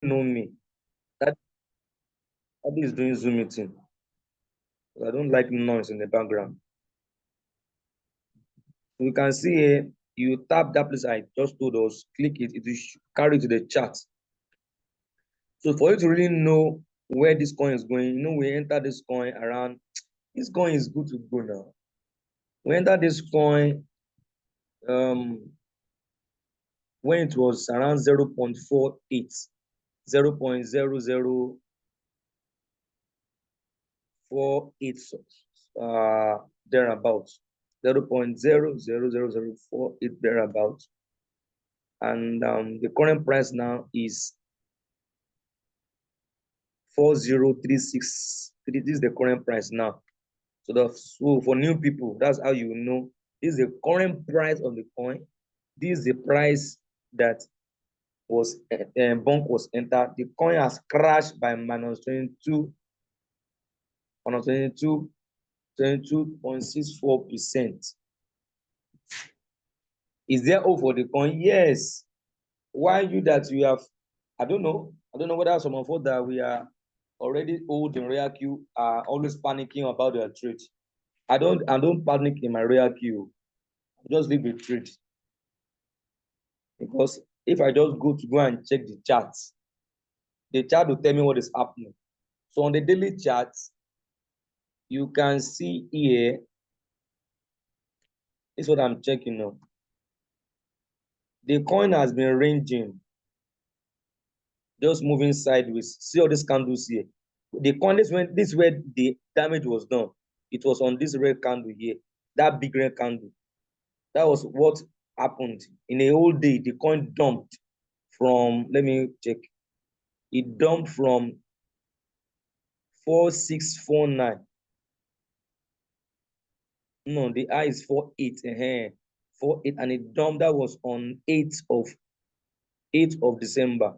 know me. That is doing Zoom meeting. I don't like noise in the background. You can see here, you tap that place I just told us, click it, it will carry to the chat. So for you to really know where this coin is going, we enter this coin around, this coin is good to go now. We enter this coin when it was around 0.48, 0.0048, thereabouts, 0.000048 thereabouts. And the current price now is 4036. This is the current price now. So for new people, that's how you know this is the current price of the coin. This is the price that was bunk was entered. The coin has crashed by minus 22.64%. Is there hope for the coin? Yes. Why you that you have? I don't know whether some of us that we are already old in RoyalQ are always panicking about their trade. I don't panic in my RoyalQ. I just leave the trade. Because if I just go and check the charts, the chart will tell me what is happening. So on the daily charts, you can see here, this is what I'm checking now. The coin has been ranging, just moving sideways. See all these candles here. The coin, this is where the damage was done. It was on this red candle here, that big red candle. That was what happened. In a whole day, the coin dumped from, let me check. It dumped from 4649. No, the high is 48. 48, and it dumped. That was on 8th of December.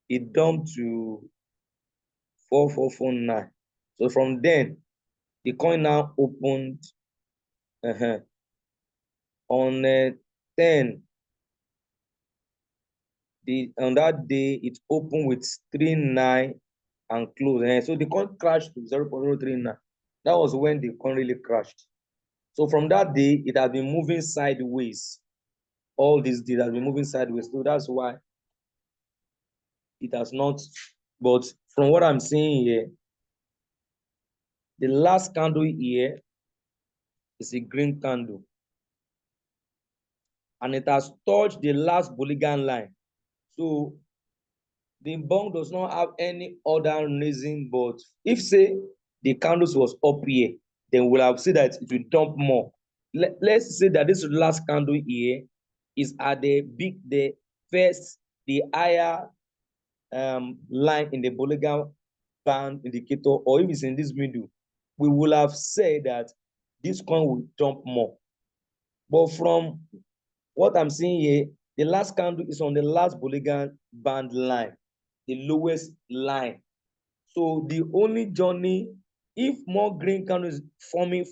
It dumped to 4449. So from then, the coin now opened on 10. On that day, it opened with 39 and closed. So the coin crashed to 0.039. That was when the coin really crashed. So from that day, it has been moving sideways. All these days has been moving sideways. So that's why it has not. But from what I'm seeing here, the last candle here is a green candle. And it has touched the last Boligan line. So the bond does not have any other reason, but if say the candles was up here, then we'll have said that it will dump more. Let's say that this last candle here is at the higher line in the Boligan band indicator, or if it's in this middle, we will have said that this coin will dump more. But from what I'm seeing here, the last candle is on the last Boligan band line, the lowest line. So the only journey, if more green candles forming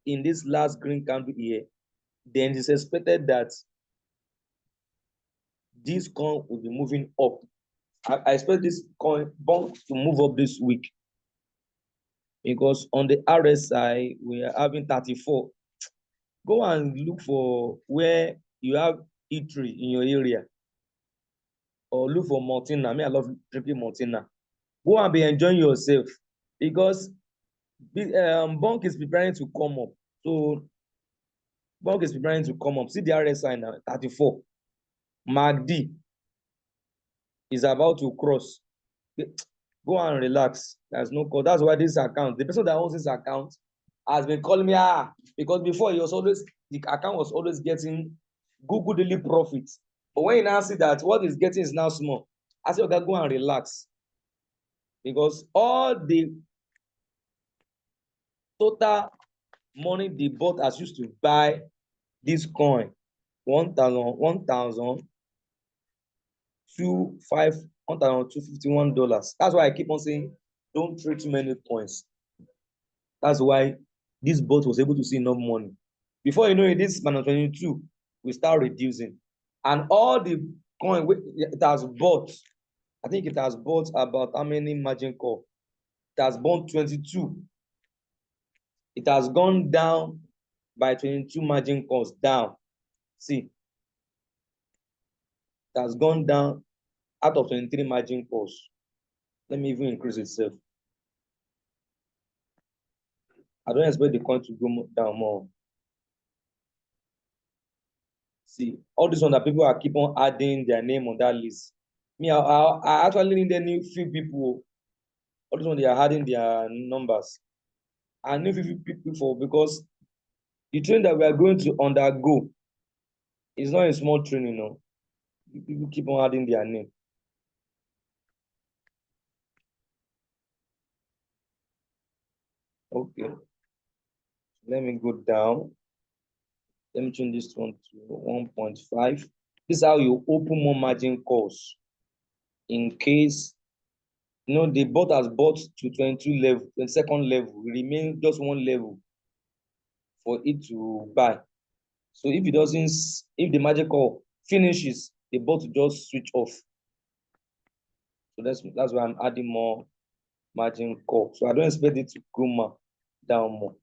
in this last green candle here, then it's expected that this coin will be moving up. I expect this coin bond to move up this week, because on the RSI we are having 34. Go and look for where you have eatery in your area, or look for Maltina. I love drinking Maltina. Go and be enjoying yourself, because Bonk is preparing to come up. So Bonk is preparing to come up. See the RSI now, 34. MACD is about to cross. Go and relax. There's no call. That's why this account, the person that owns this account has been calling me, because before the account was always getting good daily profits. But when you now see that what is getting is now small, I say, okay, go and relax. Because all the total money the bot has used to buy this coin, 1,251 dollars. That's why I keep on saying, don't trade too many coins. That's why this bot was able to see enough money. Before you know it, this minus 22 we start reducing, and all the coin it has bought I think it has bought about how many margin call? It has bought 22. It has gone down by 22 margin calls down. See, it has gone down out of 23 margin calls. Let me even increase itself. I don't expect the coin to go down more. See, all this one that people are keep on adding their name on that list. Me, I actually need any few people. All this one they are adding their numbers. I need few people for because the training that we are going to undergo is not a small training, you know. People keep on adding their name. Okay, let me go down. Let me change this one to 1.5. This is how you open more margin calls in case the bot has bought to 22 level, 22nd level, it remains just one level for it to buy. So if it doesn't, if the margin call finishes, the bot will just switch off. So that's why I'm adding more margin call. So I don't expect it to go down more.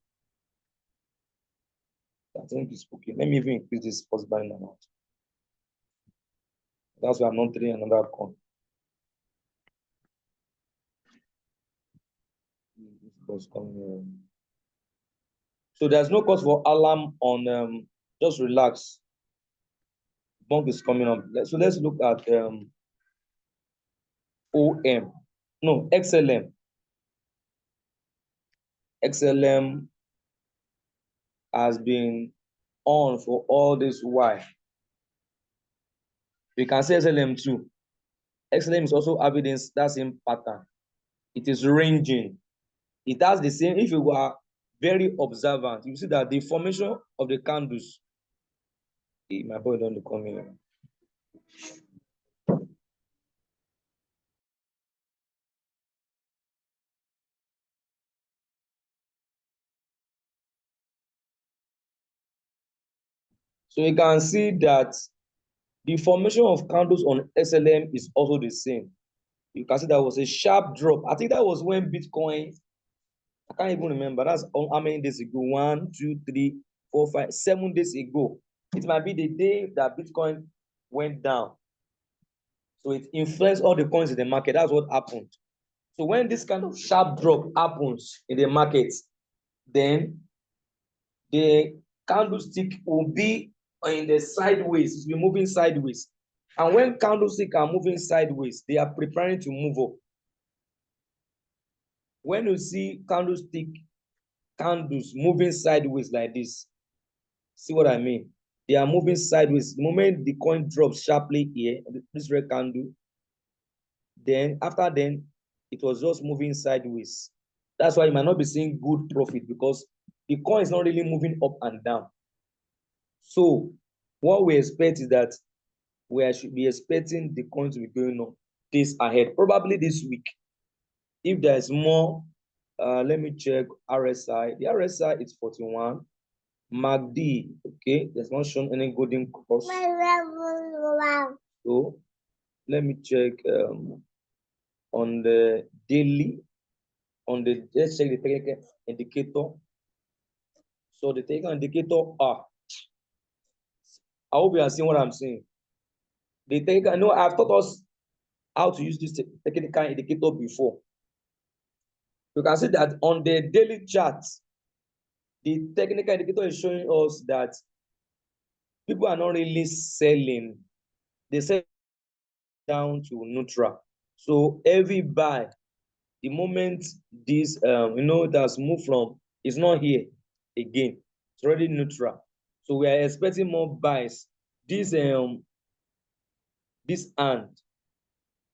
I think it's okay. Let me even increase this post buying amount. That's why I'm not trading another coin. So there's no cause for alarm on just relax. Bunk is coming up. So let's look at OM. No, XLM. XLM has been on for all this while. We can say XLM too. XLM is also having that same pattern. It is ranging. It has the same, if you are very observant, you see that the formation of the candles. Hey, my boy don't come here. So you can see that the formation of candles on XLM is also the same. You can see that was a sharp drop. I think that was when Bitcoin, I can't even remember. That's how many days ago? 1, 2, 3, 4, 5, 7 days ago. It might be the day that Bitcoin went down. So it influenced all the coins in the market. That's what happened. So when this kind of sharp drop happens in the market, then the candlestick will be in the sideways. It will be moving sideways. And when candlesticks are moving sideways, they are preparing to move up. When you see candles moving sideways like this, see what I mean? They are moving sideways. The moment the coin drops sharply here, this red candle, then after then, it was just moving sideways. That's why you might not be seeing good profit because the coin is not really moving up and down. So what we expect is that we should be expecting the coin to be going up this ahead, probably this week. If there's more, let me check RSI. The RSI is 41. MACD, okay, there's not shown any golden cross. So let me check on the daily, let's check the technical indicator. So the technical indicator I hope you are seeing what I'm saying. The technical, no, I've taught us how to use this technical indicator before. You can see that on the daily chart, the technical indicator is showing us that people are not really selling. They sell down to neutral. So every buy, the moment this it has moved from, it's not here again. It's already neutral. So we are expecting more buys. This hand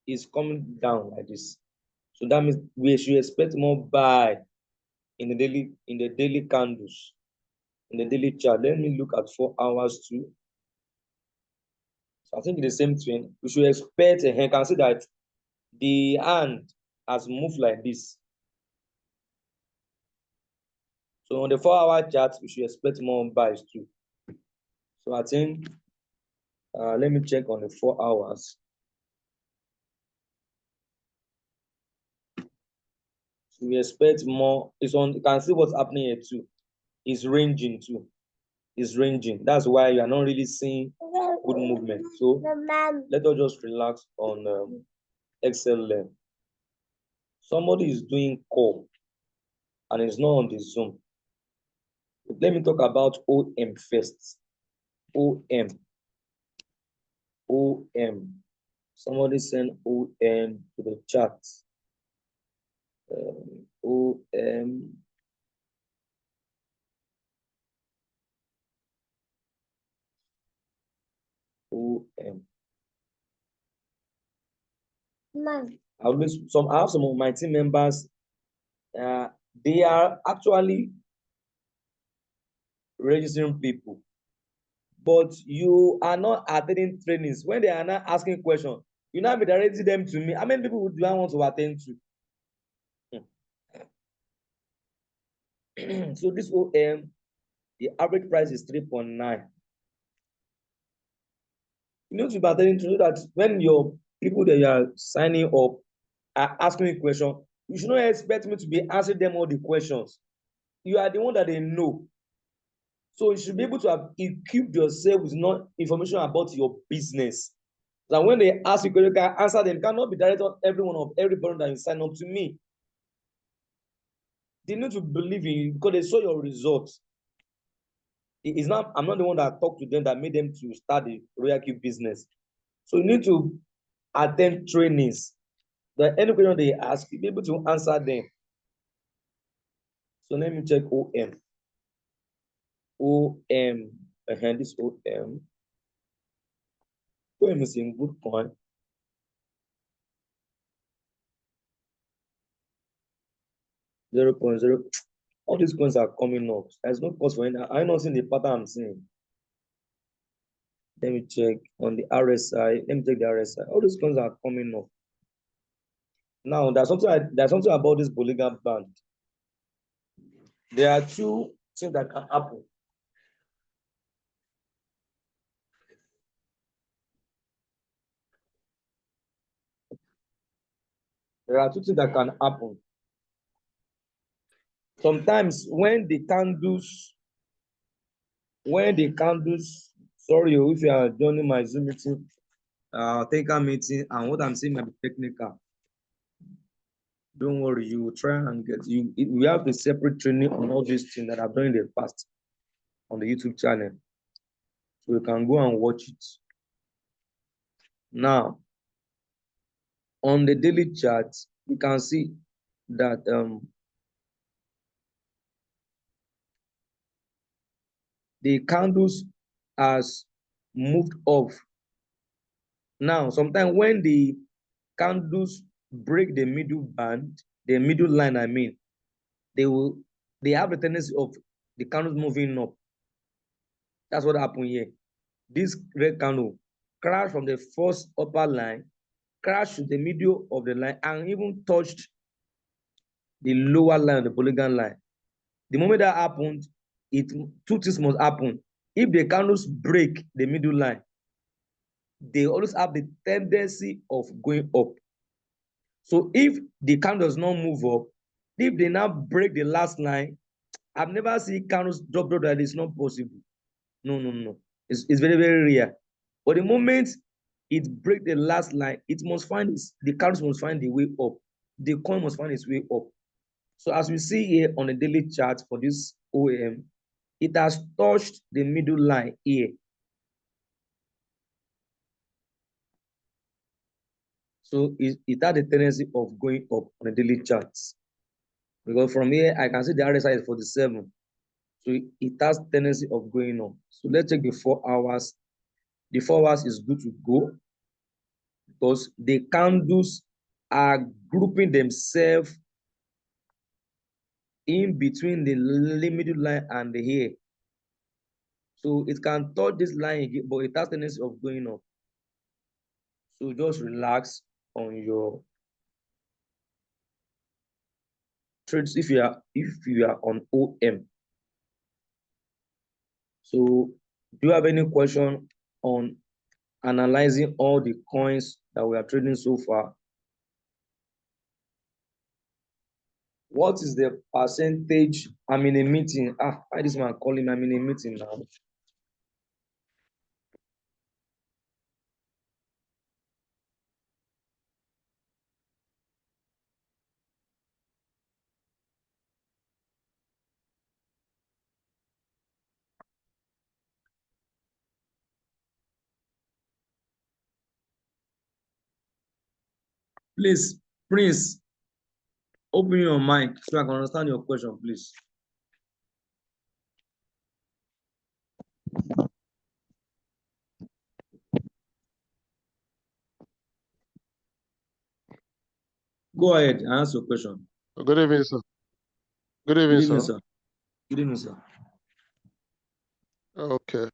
is coming down like this. So that means we should expect more buy in the daily candles, in the daily chart. Let me look at 4 hours too. So I think it's the same thing. We should expect you can see that the hand has moved like this. So on the 4-hour chart, we should expect more buys too. So I think let me check on the 4 hours. We expect more. It's on. You can see what's happening here too. It's ranging too. It's ranging. That's why you are not really seeing good movement. So let us just relax on XLM. Somebody is doing call and it's not on the Zoom. Let me talk about OM first. OM. OM. Somebody send OM to the chat. OM. OM. I have some of my team members. They are actually registering people, but you are not attending trainings. When they are not asking questions, you now be directing them to me. How many people do I want to attend to? So this OM, the average price is 3.9. You need to be attending to that when your people that you are signing up are asking me questions, you should not expect me to be answering them all the questions. You are the one that they know. So you should be able to have equipped yourself with not information about your business. That when they ask you, you can answer them. You cannot be directed on everybody that you sign up to me. They need to believe in you because they saw your results. It's not, I'm not the one that talked to them that made them to start the RoyalQ business. So you need to attend trainings. That any question they ask, you be able to answer them. So let me check OM. OM. This OM. OM is in good point. 0.0. All these coins are coming up. There's no cost for any. I'm not seeing the pattern I'm seeing. Let me check on the RSI. Let me check the RSI. All these coins are coming up. Now there's something about this polygon band. There are two things that can happen. There are two things that can happen. Sometimes when the candles, sorry, if you are joining my Zoom meeting, technical meeting, and what I'm saying might be technical. Don't worry, you will try and get you. We have a separate training on all these things that I've done in the past on the YouTube channel. So you can go and watch it. Now, on the daily chart, you can see that the candles has moved off. Now, sometimes when the candles break the middle band, the middle line, I mean, they have a tendency of the candles moving up. That's what happened here. This red candle crashed from the first upper line, crashed to the middle of the line, and even touched the lower line, the polygon line. The moment that happened, two things must happen. If the candles break the middle line, they always have the tendency of going up. So if the candle does not move up, if they now break the last line, I've never seen candles drop that. It's not possible. No. It's very, very rare. But the moment it break the last line, the candles must find the way up. The coin must find its way up. So as we see here on the daily chart for this OM, it has touched the middle line here. So it had a tendency of going up on the daily charts. Because from here, I can see the RSI is 47. So it has tendency of going up. So let's check the 4 hours. The 4 hours is good to go because the candles are grouping themselves in between the middle line and the here. So it can touch this line again, but it has tendency of going up. So just relax on your trades if you are on OM. So do you have any question on analyzing all the coins that we are trading so far? What is the percentage? I'm in a meeting. Why this man calling me? I'm in a meeting now. Please, Prince, open your mic so I can understand your question, please. Go ahead and answer your question. Good evening, sir. Good evening, Good evening, sir. sir. Good evening, sir. Okay.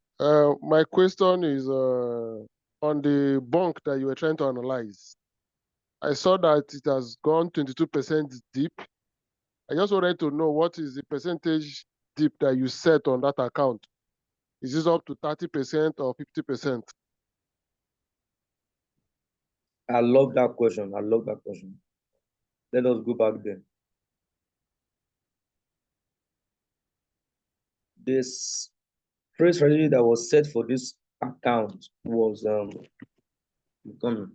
My question is on the bunk that you were trying to analyze. I saw that it has gone 22% deep. I just wanted to know what is the percentage dip that you set on that account. Is this up to 30% or 50%? I love that question. I love that question. Let us go back there. This trade strategy that was set for this account was coming.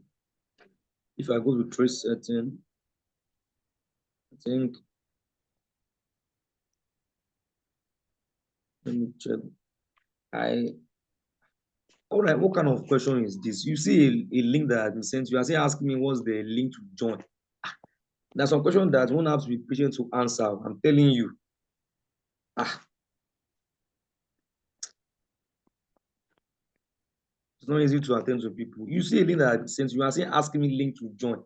If I go to trade setting, I think, let me check. All right, what kind of question is this? You see a link that has been sent. You are saying asking me what's the link to join. There's some question that one have to be patient to answer. I'm telling you. It's not easy to attend to people. You see a link that since you are saying asking me link to join.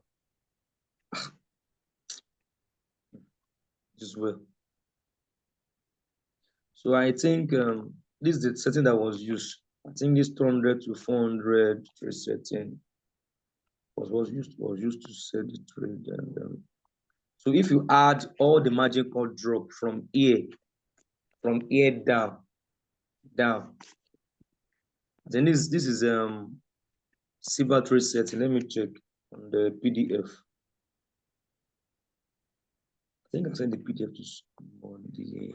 As well. So I think this is the setting that was used. I think this 200 to 400 trade setting was used to set the trade. And so if you add all the margin call drop from here down, then this is silver trade setting. Let me check on the PDF. I think I sent the PDF to somebody.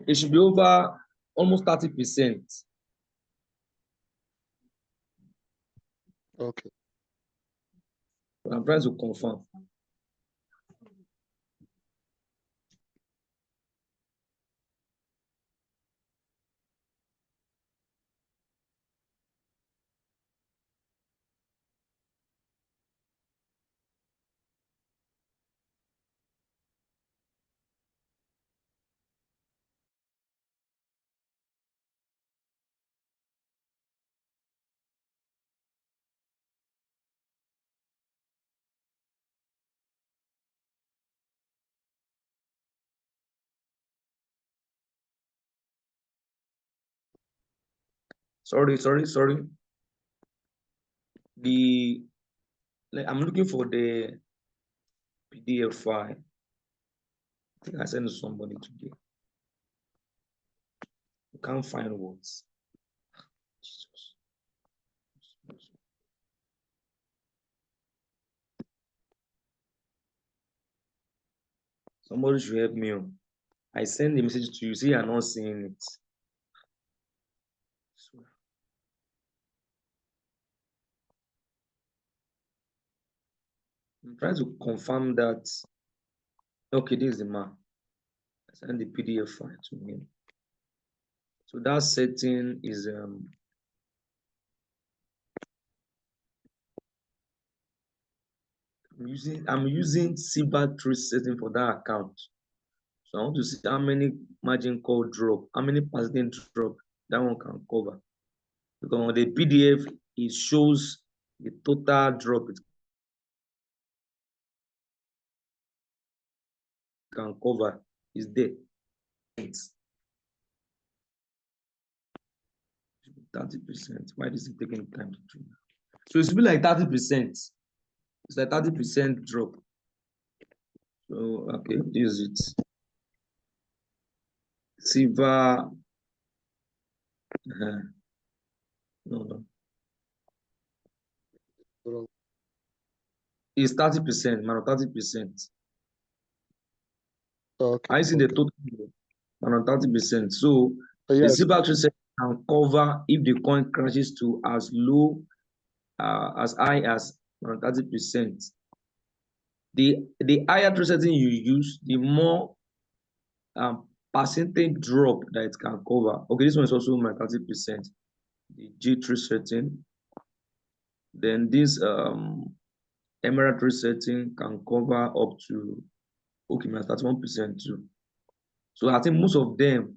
It should be over almost 30%. Okay. But I'm trying to confirm. Sorry. I'm looking for the PDF file. I think I sent it to somebody today. You can't find words. Jesus. Somebody should help me. I send the message to you. See, you're not seeing it. I'm trying to confirm that. Okay, this is the map. I send the PDF file to me. So that setting is I'm using silver trade setting for that account. So I want to see how many margin call drop, how many percent drop that one can cover. Because on the PDF, it shows the total drop it can cover is there. It's 30%. Why is it taking time to do? So it should be like 30%. It's like 30% drop. So okay, this is it. Silver. No. is 30%, minus 30%. Okay. I see the total minus 30%. So the Yes. simple reset can cover if the coin crashes to as low as high as 30%. The higher resetting you use, the more percentage drop that it can cover. Okay, this one is also my 30%. The G3 setting. Then this emerald setting can cover up to my 31% too. So I think most of them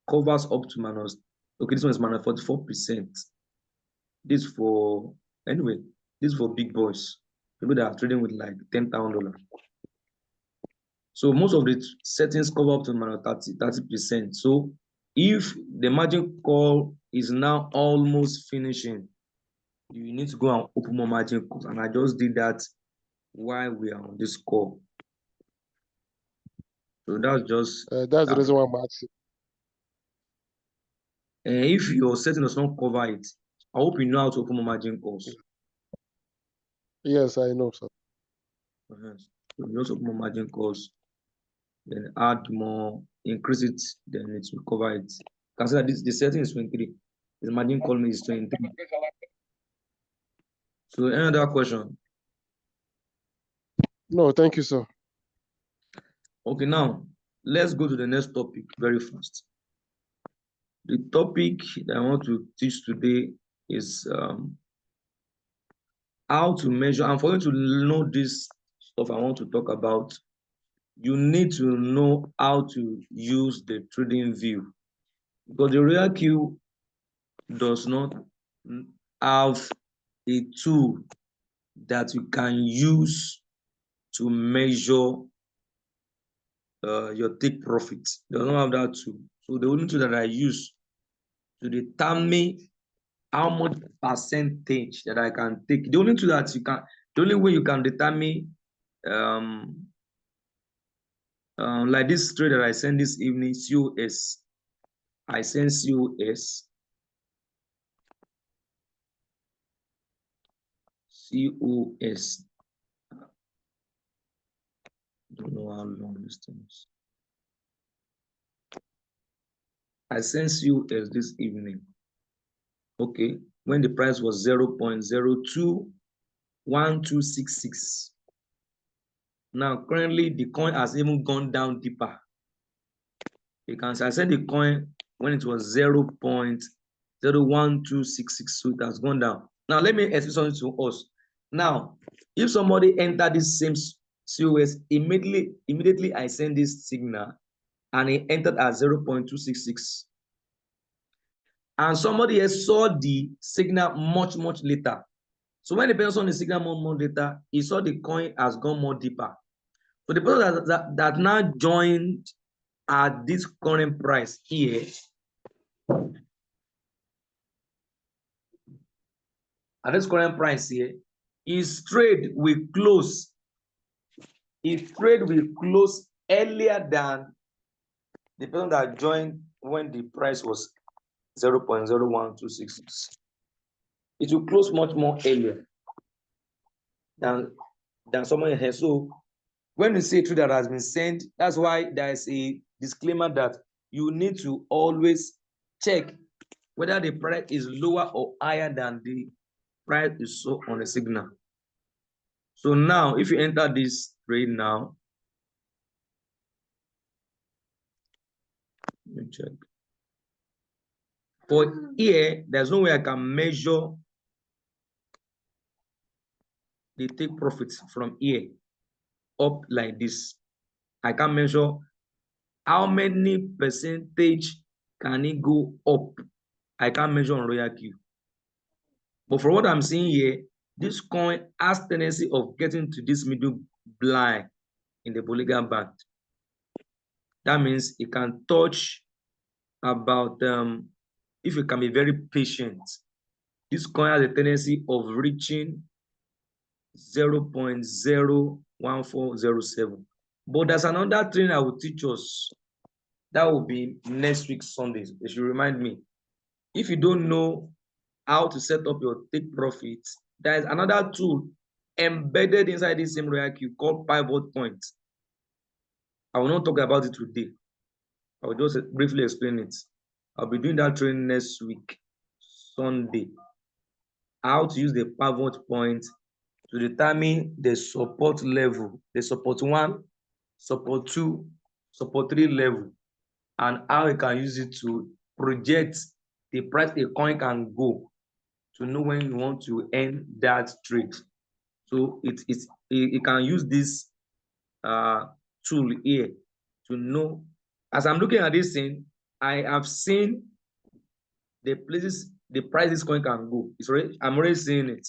covers up to minus. Okay, this one is minus 44%. This for anyway. This for big boys, people that are trading with like $10,000. So most of the settings cover up to minus 30%. So if the margin call is now almost finishing, you need to go and open more margin calls. And I just did that while we are on this call. So that's just that's the reason why I'm asking. And if your setting does not cover it, I hope you know how to open more margin calls. Yes, I know, sir. So you just open more margin calls, then add more, increase it, then it will cover it. Consider this, the setting is 23. The margin call is 23. So any other question? No, thank you, sir. Okay, now let's go to the next topic very fast. The topic that I want to teach today is how to measure. And for you to know this stuff I want to talk about, you need to know how to use the trading view, because the RoyalQ does not have a tool that you can use to measure your take profit. They don't have that tool. So the only tool that I use to determine how much percentage that I can take, the only tool that you can, the only way you can determine like this trade that I sent this evening, COS. I sent COS. COS. Don't know how long this thing is. I sent COS this evening. Okay, when the price was 0.021266. Now, currently, the coin has even gone down deeper. You can see I sent the coin when it was 0.01266, so it has gone down. Now, let me explain something to us. Now, if somebody entered this same COS, immediately I send this signal, and it entered at 0.266. And somebody else saw the signal much later. So when the person saw the signal more later, he saw the coin has gone more deeper. So the person that now joined at this current price here, at this current price here, his trade will close. His trade will close earlier than the person that joined when the price was 0.01266. It will close much more earlier than someone else. So when you see a trade that has been sent, that's why there is a disclaimer that you need to always check whether the price is lower or higher than the price you saw on the signal. So now, if you enter this trade now, let me check. For here, there's no way I can measure the take profits from here up like this. I can measure how many percentage can it go up. I can't measure on RoyalQ. But for what I'm seeing here, this coin has tendency of getting to this middle blind in the Bollinger Band. That means it can touch about, if you can be very patient, this coin has a tendency of reaching 0.01407. But there's another thing I will teach us. That will be next week Sunday. They should remind me. If you don't know how to set up your take profits, there is another tool embedded inside this same RoyalQ called pivot points. I will not talk about it today. I will just briefly explain it. I'll be doing that training next week, Sunday. How to use the pivot point to determine the support level, the support 1, support 2, support 3 level, and how you can use it to project the price a coin can go to know when you want to end that trade. So it can use this tool here to know. As I'm looking at this thing, I have seen the places the price this coin can go. I'm already seeing it,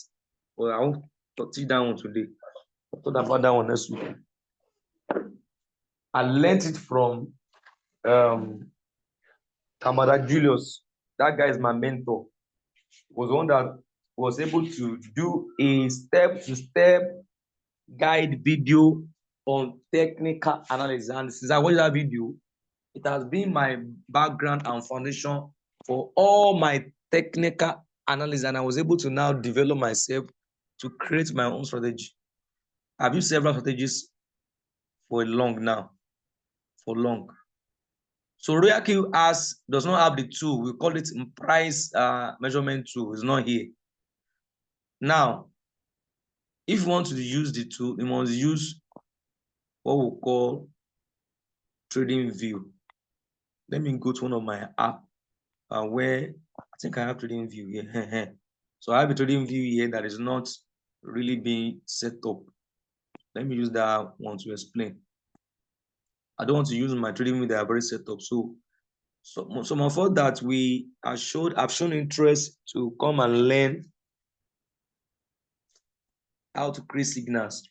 but I won't teach that one today. I'll talk about that one next week. I learned it from Kamada Julius. That guy is my mentor. He was one that was able to do a step-to-step guide video on technical analysis. And since I watched that video, it has been my background and foundation for all my technical analysis. And I was able to now develop myself to create my own strategy. I've used several strategies for long now, for long. So RoyalQ does not have the tool. We call it price measurement tool. It's not here. Now, if you want to use the tool, you must use what we call trading view. Let me go to one of my app where I think I have trading view here. So I have a trading view here that is not really being set up. Let me use that one to explain. I don't want to use my trading view that I've already set up. So some of us that have shown interest to come and learn how to create signals.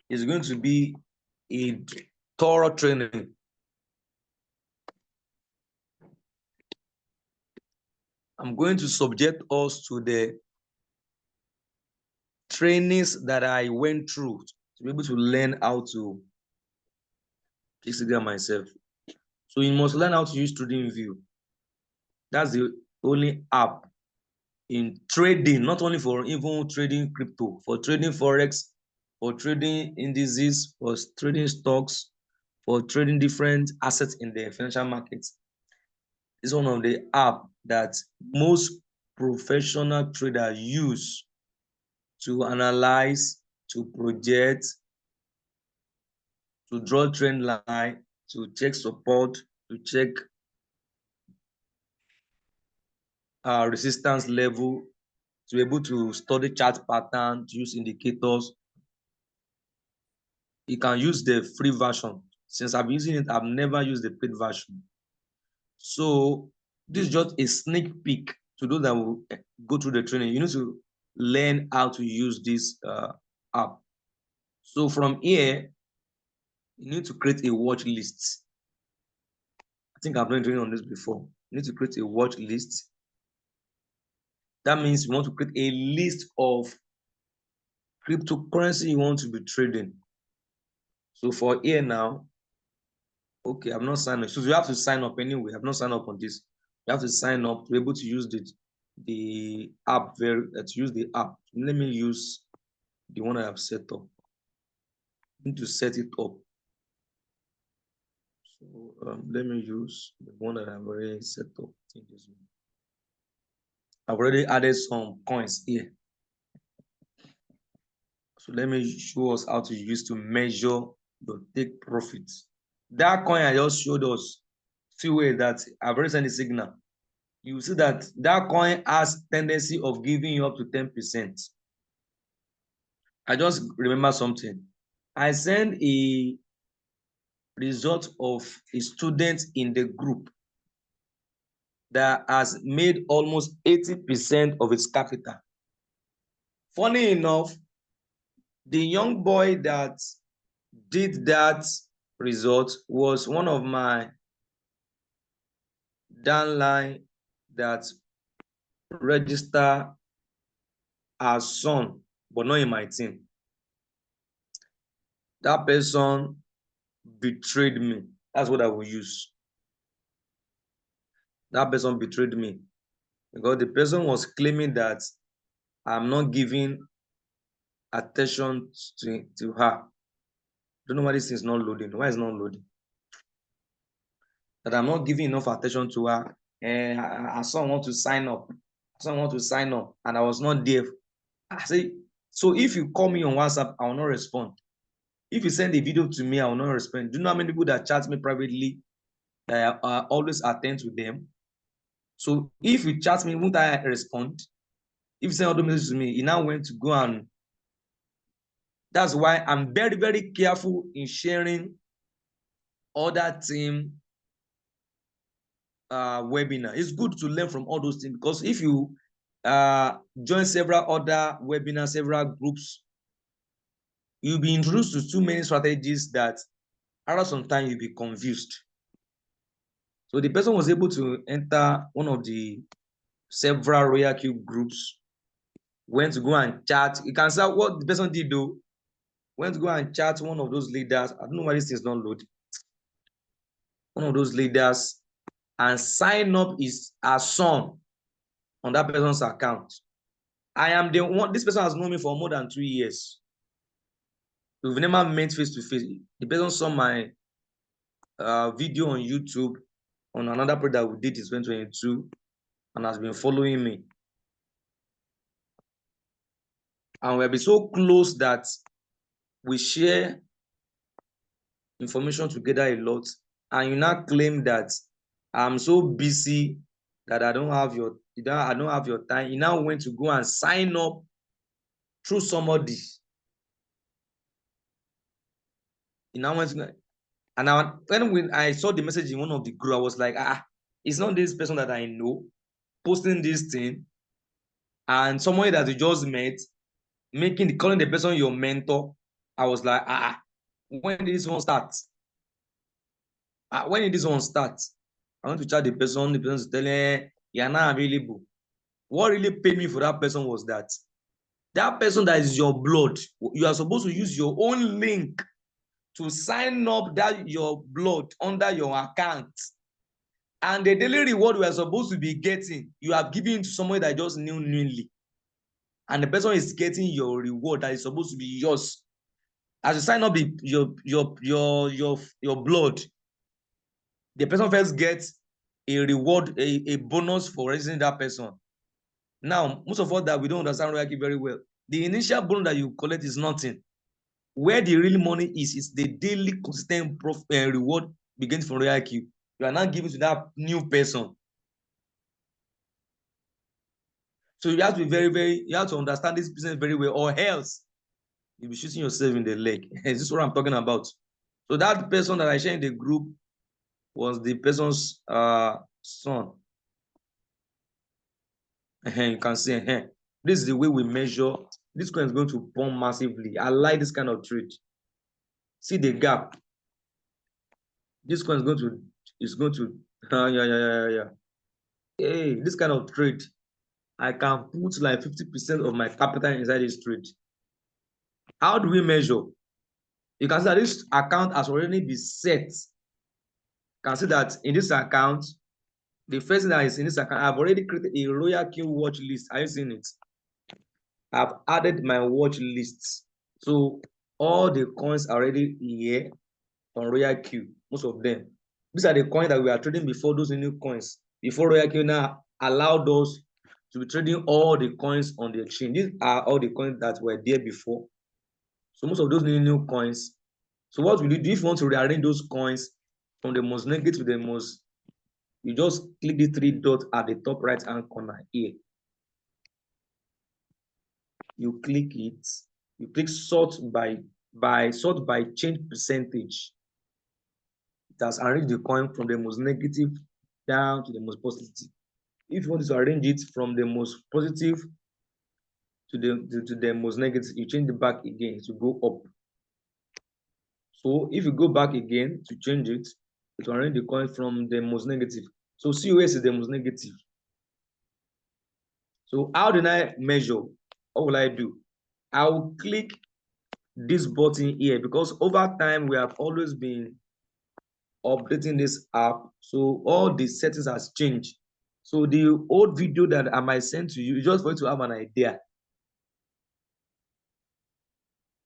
It's going to be a thorough training. I'm going to subject us to the trainings that I went through to be able to learn how to create signal myself. So you must learn how to use trading view. That's the only app in trading, not only for even trading crypto, for trading forex, for trading indices, for trading stocks, for trading different assets in the financial markets. It's one of the app that most professional traders use to analyze, to project, to draw trend line, to check support, to check resistance level, to be able to study chart pattern, to use indicators. You can use the free version. Since I've been using it, I've never used the paid version. So this is just a sneak peek to those that will go through the training. You need to learn how to use this app. So from here, you need to create a watch list. I think I've done training on this before. You need to create a watch list. That means you want to create a list of cryptocurrency you want to be trading. So for here now, okay, I'm not signed up. So you have to sign up anyway. I've not signed up on this. You have to sign up to be able to use the app to use the app. Let me use the one I have set up. I need to set it up. So let me use the one that I've already set up. I think this one. I've already added some coins here. So let me show us how to use to measure your take profits. That coin I just showed us, see where that I've already sent a signal. You see that that coin has tendency of giving you up to 10%. I just remember something. I sent a result of a student in the group that has made almost 80% of its capital. Funny enough, the young boy that did that result was one of my downline that registered as son, but not in my team. That person betrayed me. That's what I will use. That person betrayed me because the person was claiming that I'm not giving attention to her. Don't know why this is not loading. Why is not loading? That I'm not giving enough attention to her. And I saw want to sign up. And I was not there. I say, so if you call me on WhatsApp, I will not respond. If you send a video to me, I will not respond. Do you know how many people that chat me privately that I always attend to them? So if you chat me, won't I respond? If you send other messages to me, you now went to go and that's why I'm very, very careful in sharing other team webinar. It's good to learn from all those things because if you join several other webinars, several groups, you'll be introduced to too many strategies that after some time you'll be confused. So the person was able to enter one of the several RoyalQ groups, went to go and chat. You can see what the person did though. Went to go and chat one of those leaders. I don't know why this is not loading. One of those leaders and sign up his son on that person's account. I am the one, this person has known me for more than 2 years. We've never met face to face. The person saw my video on YouTube on another project that we did in 2022 and has been following me. And we've been so close that we share information together a lot. And you now claim that I'm so busy that I don't have your time. You now went to go and sign up through somebody. You now went to, and when I saw the message in one of the group, I was like, it's not this person that I know posting this thing, and somebody that you just met calling the person your mentor. I was like, when did this one start? When did this one start? I want to chat the person is telling you're not available. What really paid me for that person was that person that is your blood, you are supposed to use your own link to sign up that your blood under your account. And the daily reward we are supposed to be getting, you have given to somebody that just knew newly. And the person is getting your reward that is supposed to be yours. As you sign up your blood, the person first gets a reward, a bonus for registering that person. Now, most of us that we don't understand RoyalQ very well, the initial bonus that you collect is nothing. Where the real money is the daily consistent reward begins from RoyalQ. You are not giving to that new person. So you have to be you have to understand this business very well, or else you'll be shooting yourself in the leg. Is this what I'm talking about? So that person that I shared in the group was the person's son. You can see, this is the way we measure. This coin is going to pump massively. I like this kind of trade. See the gap. This coin is going to, yeah. Hey, this kind of trade, I can put like 50% of my capital inside this trade. How do we measure? You can see that this account has already been set. You can see that in this account, the first thing that is in this account, I've already created a RoyalQ watch list. Are you seeing it? I've added my watch lists. So all the coins are already here on RoyalQ, most of them. These are the coins that we are trading before those new coins. Before RoyalQ now allowed us to be trading all the coins on the exchange. These are all the coins that were there before. So most of those new coins. So what will you do if you want to rearrange those coins from the most negative to the most? You just click the three dots at the top right hand corner here. You click it. You click sort by change percentage. It has arranged the coin from the most negative down to the most positive. If you want to arrange it from the most positive to the most negative, you change it back again to go up. So if you go back again to change it, it will arrange the coin from the most negative. So COS is the most negative. So how did I measure? What will I do? I will click this button here because over time we have always been updating this app. So all the settings has changed. So the old video that I might send to you is just for you to have an idea.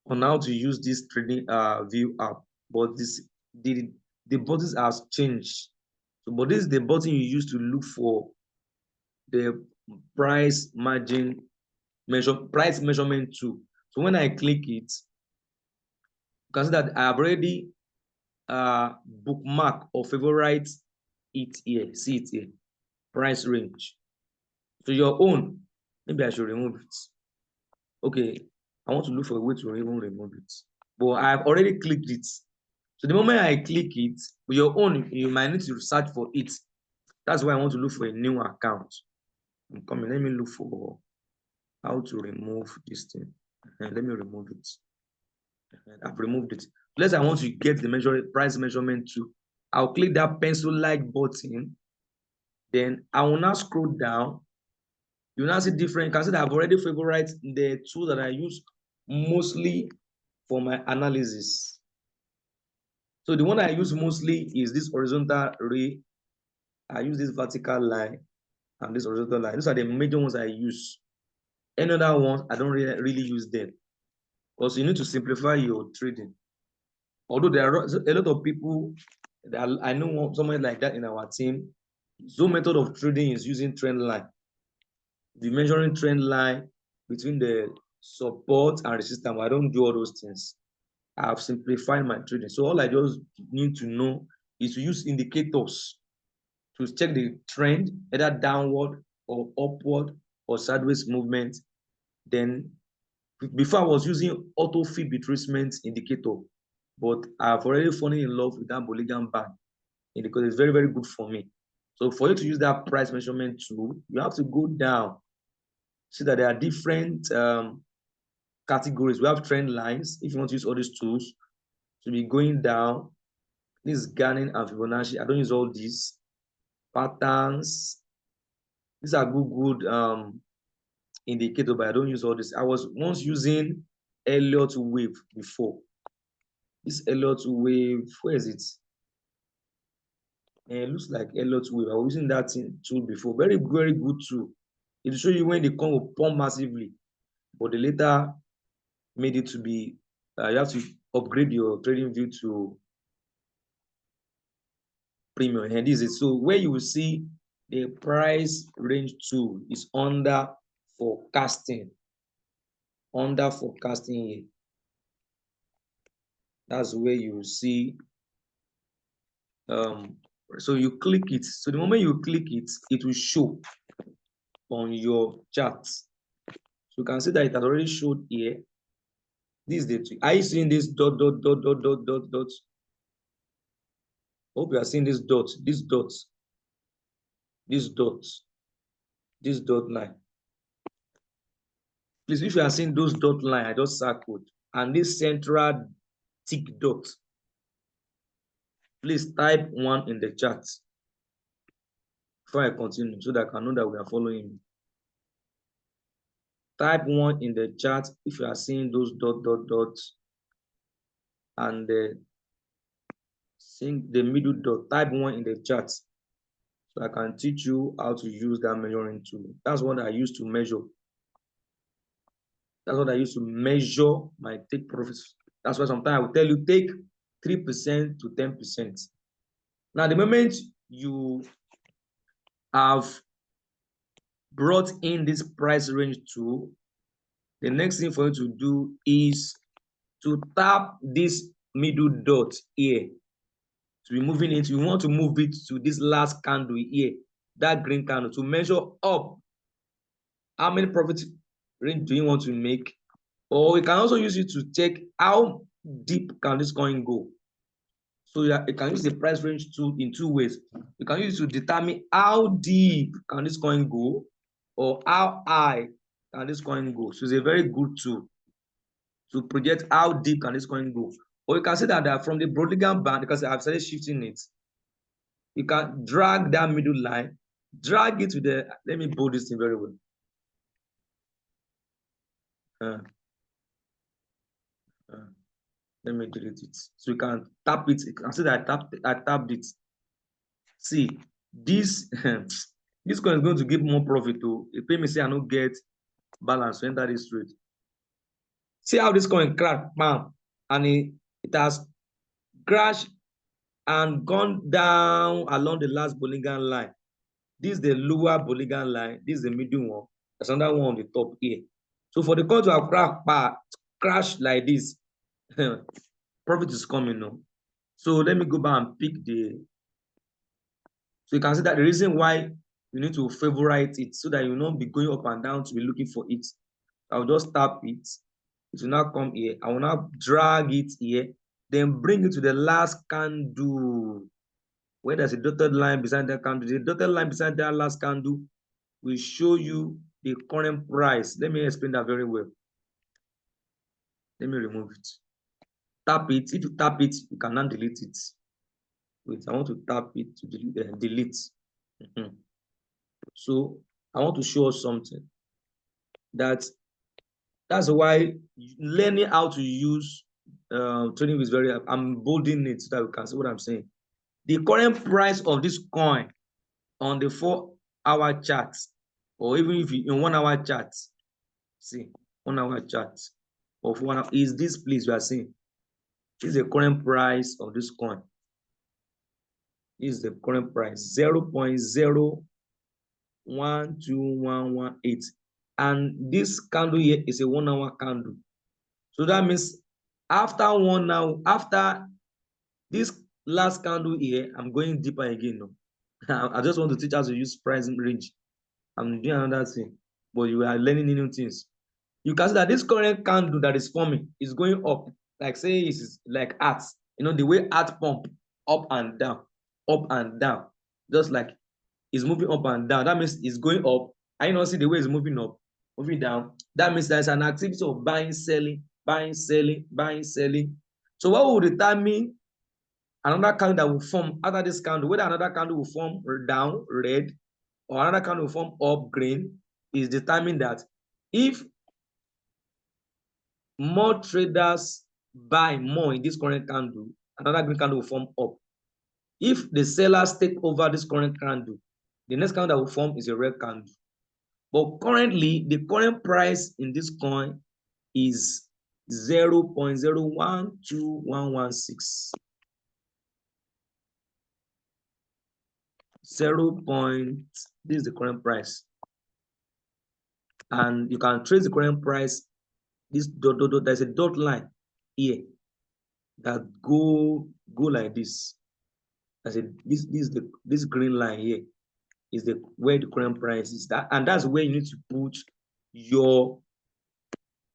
on how to use this trading view app, but the buttons has changed. So, but this is the button you use to look for the price measurement tool. So when I click it, you can see that I have already bookmark or favorite it here. See it here, price range. So your own, maybe I should remove it. Okay, I want to look for a way to even remove it, but I have already clicked it. So the moment I click it, with your own, you might need to search for it. That's why I want to look for a new account. I'm coming. Let me look for how to remove this thing. Let me remove it. I've removed it. Let's say I want to get the price measurement too. I'll click that pencil-like button. Then I will now scroll down. You now see different. You can see that I've already favorite the tool that I use mostly for my analysis. So the one I use mostly is this horizontal ray. I use this vertical line and this horizontal line. Those are the major ones I use. Any other ones, I don't really use them. Because you need to simplify your trading. Although there are a lot of people that I know someone like that in our team. So method of trading is using trend line. The measuring trend line between the support and resistance. I don't do all those things. I've simplified my trading. So all I just need to know is to use indicators to check the trend, either downward or upward or sideways movement. Then before I was using auto fee retracement indicator, but I've already fallen in love with that Boligan band because it's very, very good for me. So for you to use that price measurement tool, you have to go down. See that there are different categories. We have trend lines. If you want to use all these tools, to be going down. This is Gannon and Fibonacci. I don't use all these patterns. These are good indicator, but I don't use all this. I was once using Elliott wave before. This Elliott wave, where is it? It looks like Elliott wave. I was using that tool before. Very, very good tool. It will show you when the coin will pump massively, but they later made it to be you have to upgrade your trading view to premium. And this is so where you will see the price range tool is under forecasting. Under forecasting here. That's where you will see. So you click it. So the moment you click it, it will show on your chart. So you can see that it has already showed here. This is the. Are you seeing this dot dot dot dot dot dot dot? Hope you are seeing this dot, this dot, this dot, this dot line. Please, if you are seeing those dot line, I just circled, and this central tick dot, please type 1 in the chat before I continue so that I can know that we are following me. Type 1 in the chat if you are seeing those dot dot dots and seeing the middle dot. Type 1 in the chat so I can teach you how to use that measuring tool. That's what I use to measure. That's what I use to measure my take profits. That's why sometimes I will tell you take 3% to 10%. Now, the moment you have brought in this price range tool, the next thing for you to do is to tap this middle dot here. To be moving it, you want to move it to this last candle here, that green candle, to measure up how many profit range do you want to make. Or we can also use it to check how deep can this coin go. So you can use the price range tool in 2 ways. You can use it to determine how deep can this coin go or how high can this coin go. So it's a very good tool to project how deep can this coin go. Or you can see that from the Boligan band, because I've started shifting it, you can drag that middle line, drag it to the, let me bold this thing very well. Let me delete it. So you can tap it. You can see that I tapped it. See, this this coin is going to give more profit to. It pay me say I don't get balance to enter this trade. See how this coin crash, bam, and it has crashed and gone down along the last Bollinger line. This is the lower Bollinger line. This is the middle one. There's another one on the top here. So for the coin to have crash like this, profit is coming now. So let me go back and pick the. So you can see that the reason why you need to favorite it so that you will not be going up and down to be looking for it. I'll just tap it. It will now come here. I will now drag it here, then bring it to the last candle where there's a dotted line beside that candle. The dotted line beside that last candle will show you the current price. Let me explain that very well. Let me remove it. Tap it. If you tap it, you cannot delete it. Wait, I want to tap it to delete. So I want to show us something. That's why learning how to use trading is very. I'm bolding it so that we can see what I'm saying. The current price of this coin on the 4-hour chart, or even if you in 1-hour chart, see 1-hour chart of 1 hour is this place you are seeing. This is the current price of this coin. This is the current price 0.012118, and this candle here is a 1-hour candle. So that means after 1 hour, after this last candle here, I'm going deeper again now. I just want to teach us to use pricing range. I'm doing another thing, but you are learning new things. You can see that this current candle that is forming is going up, like say it's like art. You know, the way art pump up and down, just like it's moving up and down. That means it's going up. I not see the way it's moving up, moving down. That means there's an activity of buying, selling, buying, selling, buying, selling. So what will determine another candle that will form after this candle, whether another candle will form down, red, or another candle will form up, green, is determined that if more traders buy more in this current candle, another green candle will form up. If the sellers take over this current candle, the next candle that will form is a red candle. But currently, the current price in this coin is 0.012116. 0. This is the current price. And you can trace the current price. This there's a dot line here that go like this. This green line here is where the current price is. And that's where you need to put your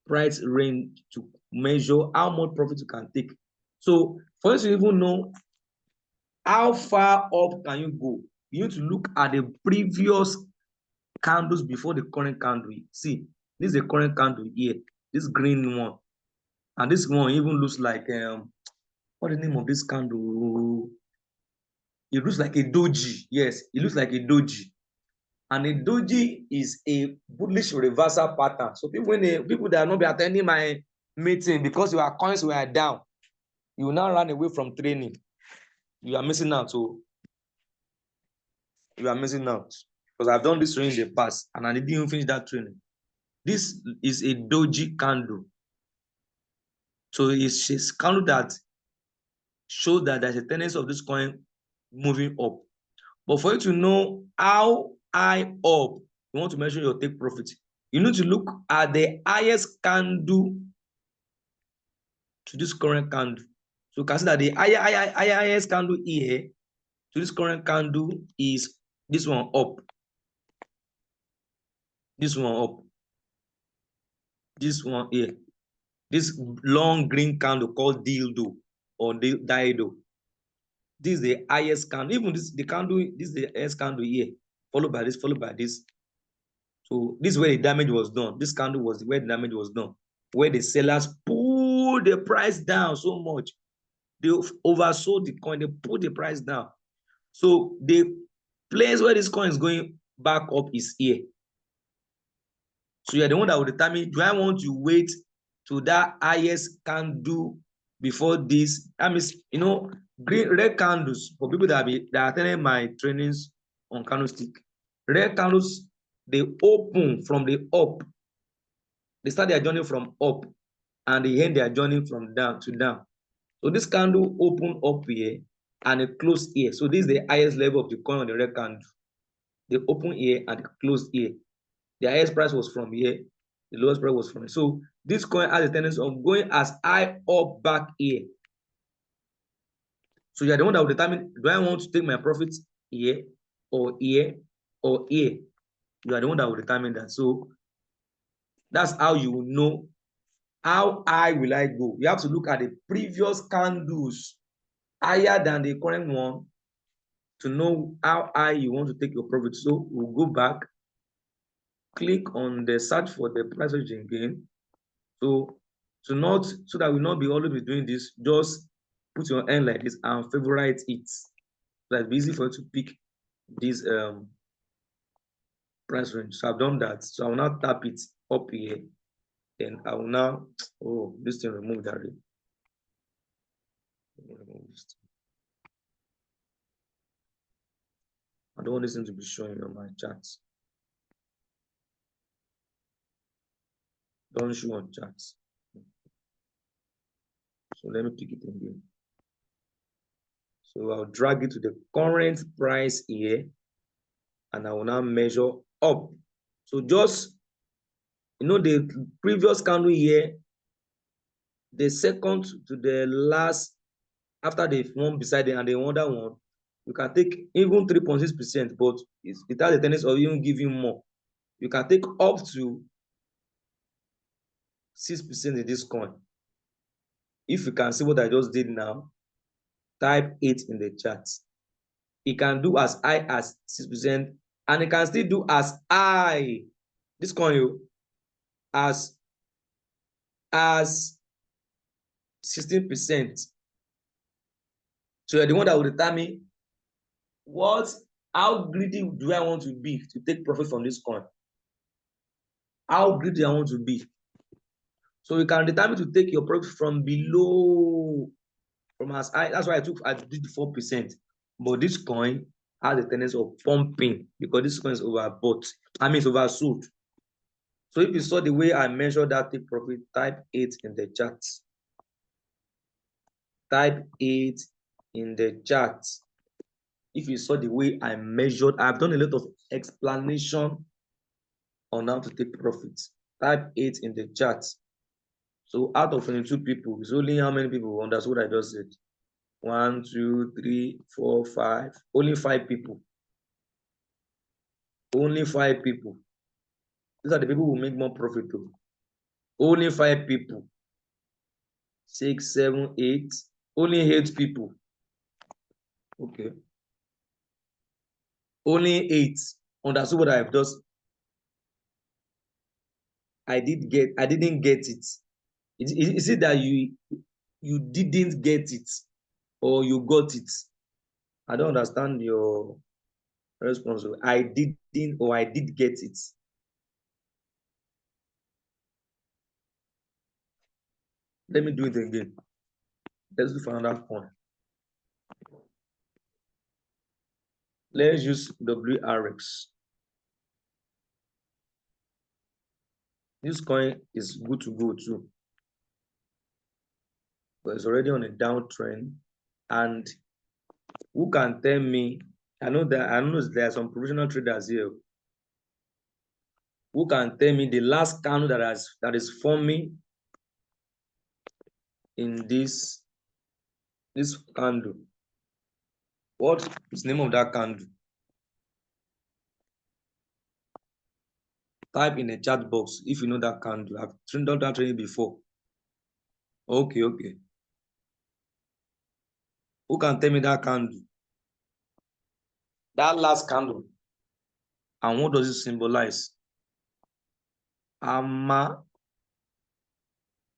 price range to measure how much profit you can take. So for you to even know how far up can you go, you need to look at the previous candles before the current candle. See, this is the current candle here, this green one, and this one even looks like what is the name of this candle? It looks like a doji. Yes, it looks like a doji. And a doji is a bullish reversal pattern. So people that are not be attending my meeting because your coins were down, you will now run away from training. You are missing out. So you are missing out because I've done this training in the past and I didn't even finish that training. This is a doji candle. So it's a candle that shows that there's a tendency of this coin moving up. But for you to know how high up you want to measure your take profit, you need to look at the highest candle to this current candle. So you can see that the highest candle here to this current candle is this one up. This one up. This one here. This long green candle called dildo or dido. This is the highest candle. Even this is the highest candle here, followed by this, followed by this. So this is where the damage was done. This candle was where the damage was done, where the sellers pulled the price down so much. They oversold the coin, they put the price down. So the place where this coin is going back up is here. So you're the one that will determine, do I want to wait to that highest candle before this? That means, red candles, for people that are attending my trainings on candlestick, red candles, they open from the up. They start their journey from up. and they end their journey from down to down. So this candle opened up here and it closed here. So this is the highest level of the coin on the red candle. They open here and they closed here. The highest price was from here. The lowest price was from here. So this coin has a tendency of going as high up back here. So you are the one that will determine, do I want to take my profits here or here or here? You are the one that will determine that. So that's how you will know how high will I go. You have to look at the previous candles higher than the current one to know how high you want to take your profit. So we'll go back, click on the search for the price action again. So that we not be always be doing this, just put your hand like this and favorite it. So it's easy for you to pick this price range. So I've done that. So I will now tap it up here. Then I will now, oh, this thing remove that. I don't want this thing to be showing on my charts. Don't show on charts. So let me pick it again. So I'll drag it to the current price here, and I will now measure up. So just, the previous candle here, the second to the last, after the one beside it and the other one, you can take even 3.6%, but it has a tendency of even giving more. You can take up to 6% in this coin. If you can see what I just did now, type 8 in the chat. It can do as high as 6%, and it can still do as high, this coin, as 16%. So you're the one that will determine how greedy do I want to be to take profit from this coin. How greedy I want to be. So you can determine to take your profit from below, from as high. That's why I did 4%. But this coin has a tendency of pumping because this coin is overbought. It's oversold. So if you saw the way I measured that take profit, type 8 in the chat. Type 8 in the chat. If you saw the way I measured, I've done a lot of explanation on how to take profits. Type 8 in the chat. So out of 22 people, it's only how many people understood what I just said? 1, 2, 3, 4, 5. Only 5 people. Only 5 people. These are the people who make more profit too. Only 5 people. 6, 7, 8. Only 8 people. Okay. Only 8 understood what I've just. I didn't get it. Is it that you didn't get it or you got it? I don't understand your response. I didn't or I did get it. Let me do it again. Let's do for another one. Let's use WRX. This coin is good to go too, but it's already on a downtrend. And who can tell me? I know there are some professional traders here. Who can tell me the last candle that is forming in this candle? What is the name of that candle? Type in the chat box if you know that candle. I've done that training before. Okay. Who can tell me that candle? That last candle. And what does it symbolize? Amma.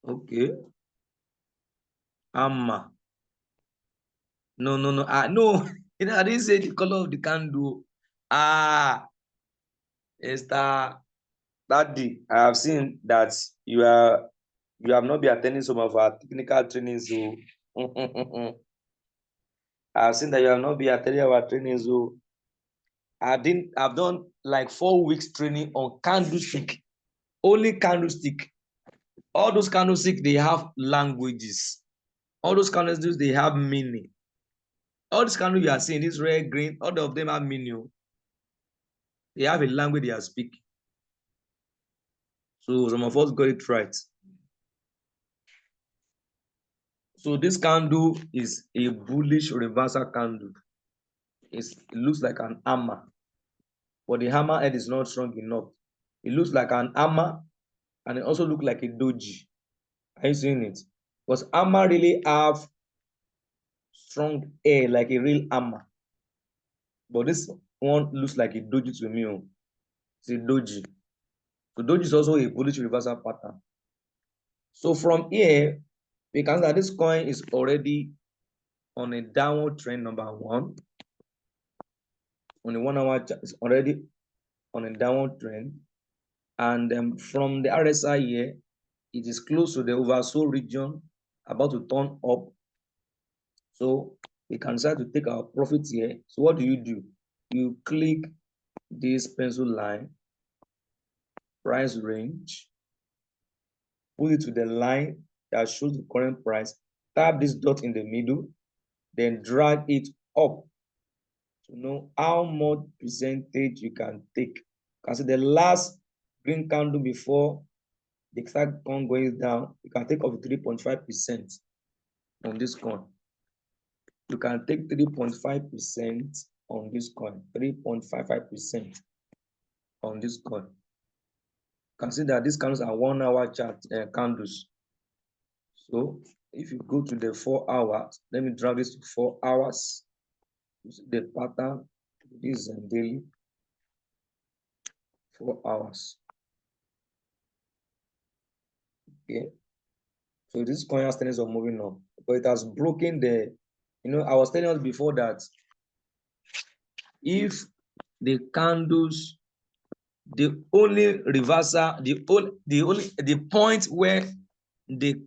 Okay. Amma. No. No. I didn't say the color of the candle. Esther, Daddy, I have seen that you have not been attending some of our technical trainings. So I've seen that you have not been attending our trainings. So I've done like 4 weeks training on candlestick, only candlestick. All those candlesticks, they have languages. All those candlesticks, they have meaning. All these candles you are seeing, this red, green, all of them have meaning. They have a language they are speaking. So some of us got it right. So this candle is a bullish reversal candle. It looks like an hammer, but the hammer head is not strong enough. It looks like an hammer, and it also looks like a doji. Are you seeing it? Because hammer really have strong air like a real hammer, but this one looks like a doji to me. It's a doji. So doji is also a bullish reversal pattern. So from here, we can see that this coin is already on a downward trend, number one. On the 1 hour chart, it's already on a downward trend. And from the RSI here, it is close to the oversold region, about to turn up. So we can start to take our profits here. So what do? You click this pencil line, price range, put it to the line that shows the current price, tap this dot in the middle, then drag it up to know how much percentage you can take. Because the last green candle before the start coin going down, you can take up to 3.5% on this coin. You can take 3.5% on this coin, 3.55% on this coin. Consider these candles are 1 hour chart candles. So if you go to the 4 hours, let me drag this to 4 hours. You see the pattern. This is daily 4 hours. Okay. So this coin has tendency of moving on, but it has broken the, I was telling us before that if the candles, the only reversal, the point where the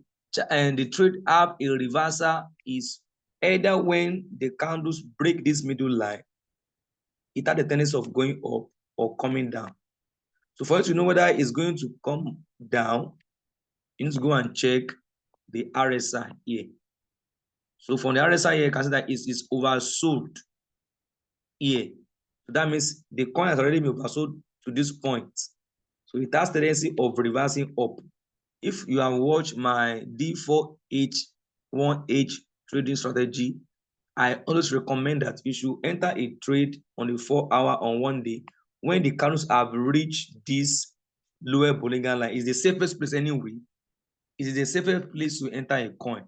trade have a reversal is either when the candles break this middle line, it had the tendency of going up or coming down. So for you to know whether it's going to come down, you need to go and check the RSI here. So from the RSI here, you can see that it's oversold here. So that means the coin has already been oversold to this point. So it has tendency of reversing up. If you have watched my D4H1H trading strategy, I always recommend that you should enter a trade on the 4 hour on one day when the candles have reached this lower Bollinger line. It's the safest place anyway. It is the safest place to enter a coin.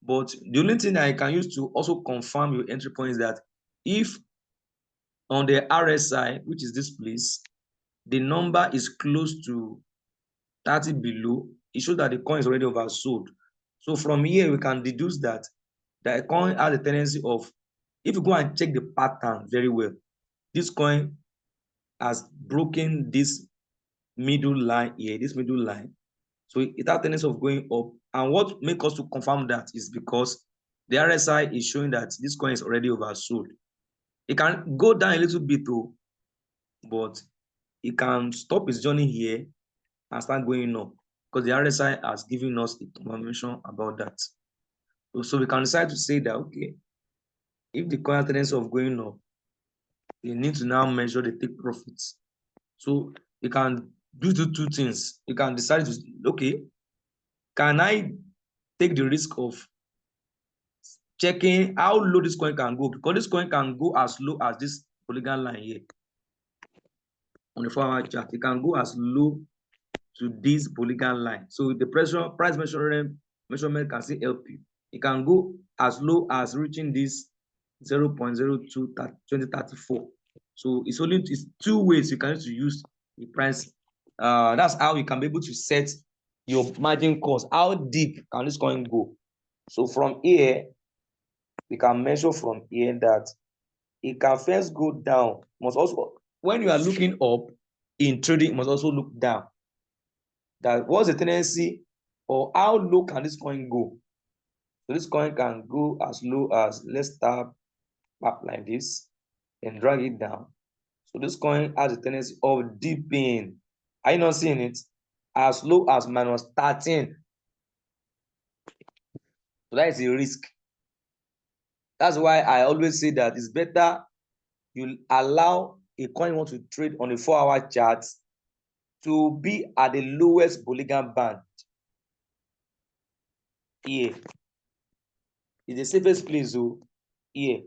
But the only thing that I can use to also confirm your entry point is that if on the RSI, which is this place, the number is close to 30 below, it shows that the coin is already oversold. So from here, we can deduce that the coin has a tendency of, if you go and check the pattern very well, this coin has broken this middle line here, this middle line. So it has a tendency of going up. And what makes us to confirm that is because the RSI is showing that this coin is already oversold. It can go down a little bit too, but it can stop its journey here and start going up because the RSI has given us information about that. So we can decide to say that, okay, if the coin has tendency of going up, you need to now measure the take profits. So you can do two things. You can decide to, okay, can I take the risk of checking how low this coin can go? Because this coin can go as low as this polygon line here on the 4 hour chart. It can go as low to this polygon line. So the price measurement can still help you. It can go as low as reaching this 0.022034. So it's two ways you can use the price. That's how you can be able to set your margin cost. How deep can this coin go? So from here, we can measure from here that it can first go down. Must also, when you are looking up in trading, you must also look down. That what's the tendency or how low can this coin go? So this coin can go as low as, let's tap up like this and drag it down. So this coin has a tendency of dipping. Are you not seeing it? as low as minus 13. So that is a risk. That's why I always say that it's better you allow a coin you want to trade on a 4-hour chart to be at the lowest Bollinger Band. Here is the safest place. So here,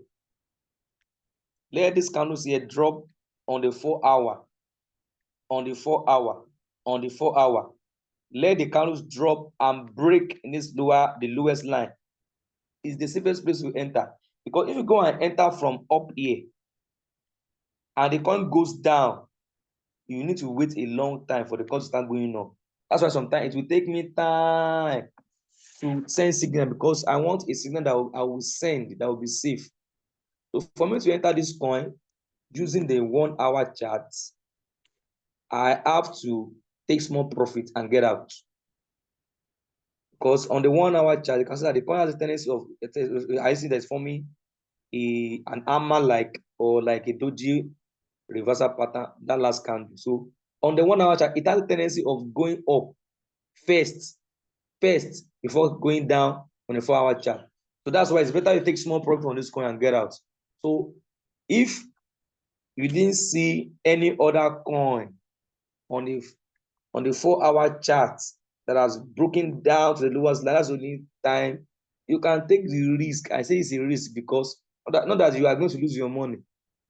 let this candles here drop on the 4-hour, on the 4-hour, on the 4-hour. Let the candles drop and break in this the lowest line. Is the safest place to enter, because if you go and enter from up here and the coin goes down, you need to wait a long time for the coin to start going up. That's why sometimes it will take me time to send signal, because I want a signal that I will send that will be safe. So for me to enter this coin using the 1-hour chart, I have to take small profit and get out. Because on the 1-hour chart, you can see that the coin has a tendency of, I see that's forming an armor like, or like a doji reversal pattern, that last candle. So on the 1-hour chart, it has a tendency of going up first before going down on the 4-hour chart. So that's why it's better you take small profit on this coin and get out. So if you didn't see any other coin on the 4-hour chart that has broken down to the lowest line, that's the only time you can take the risk. I say it's a risk because not that you are going to lose your money.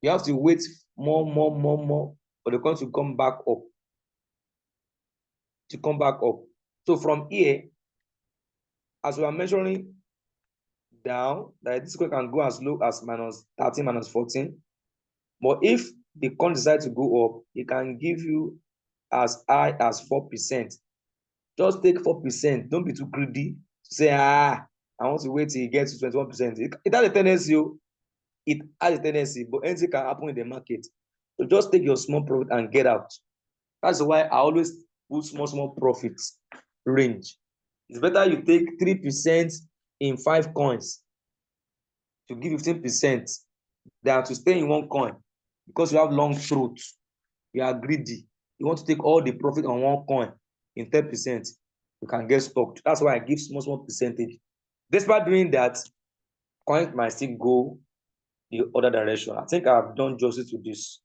You have to wait more for the coin to come back up. So from here, as we are measuring down, that this coin can go as low as minus 13, minus 14. But if the coin decides to go up, it can give you as high as 4%. Just take 4%. Don't be too greedy. Say, I want to wait till it gets to 21%. It has a tendency. It has a tendency, but anything can happen in the market. So just take your small profit and get out. That's why I always put small profits range. It's better you take 3% in 5 coins to give 15% than to stay in one coin, because you have long throat. You are greedy. You want to take all the profit on one coin in 10%. You can get stuck. That's why I give small percentage. Despite doing that, coin might still go the other direction. I think I've done justice to this.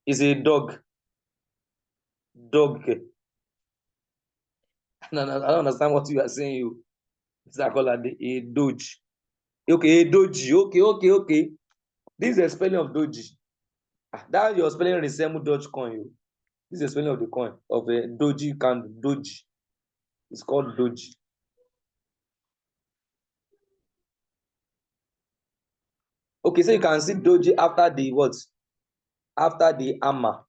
It's a dog. Dog. No, I don't understand what you are saying. You. It's like a doge. Okay, a doji. Okay. This is the spelling of doji. That your spelling resemble Doge coin. You. This is the spelling of the coin of a doji candle. Doji. It's called doji. Okay, so you can see doji after the what? After the hammer.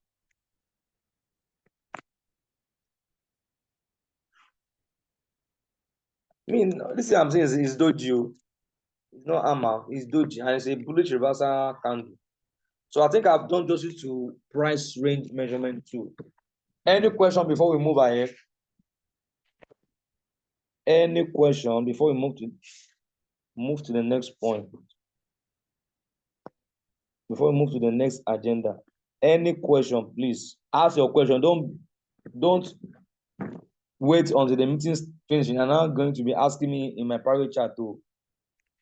I mean, this thing I'm saying is doji. It's not hammer, it's doji, and it's a bullish reversal candle. So I think I've done justice to price range measurement too. Any question before we move ahead? Any question before we move to the next point? Before we move to the next agenda, any question, please ask your question. Don't wait until the meeting's finishing. You're now going to be asking me in my private chat to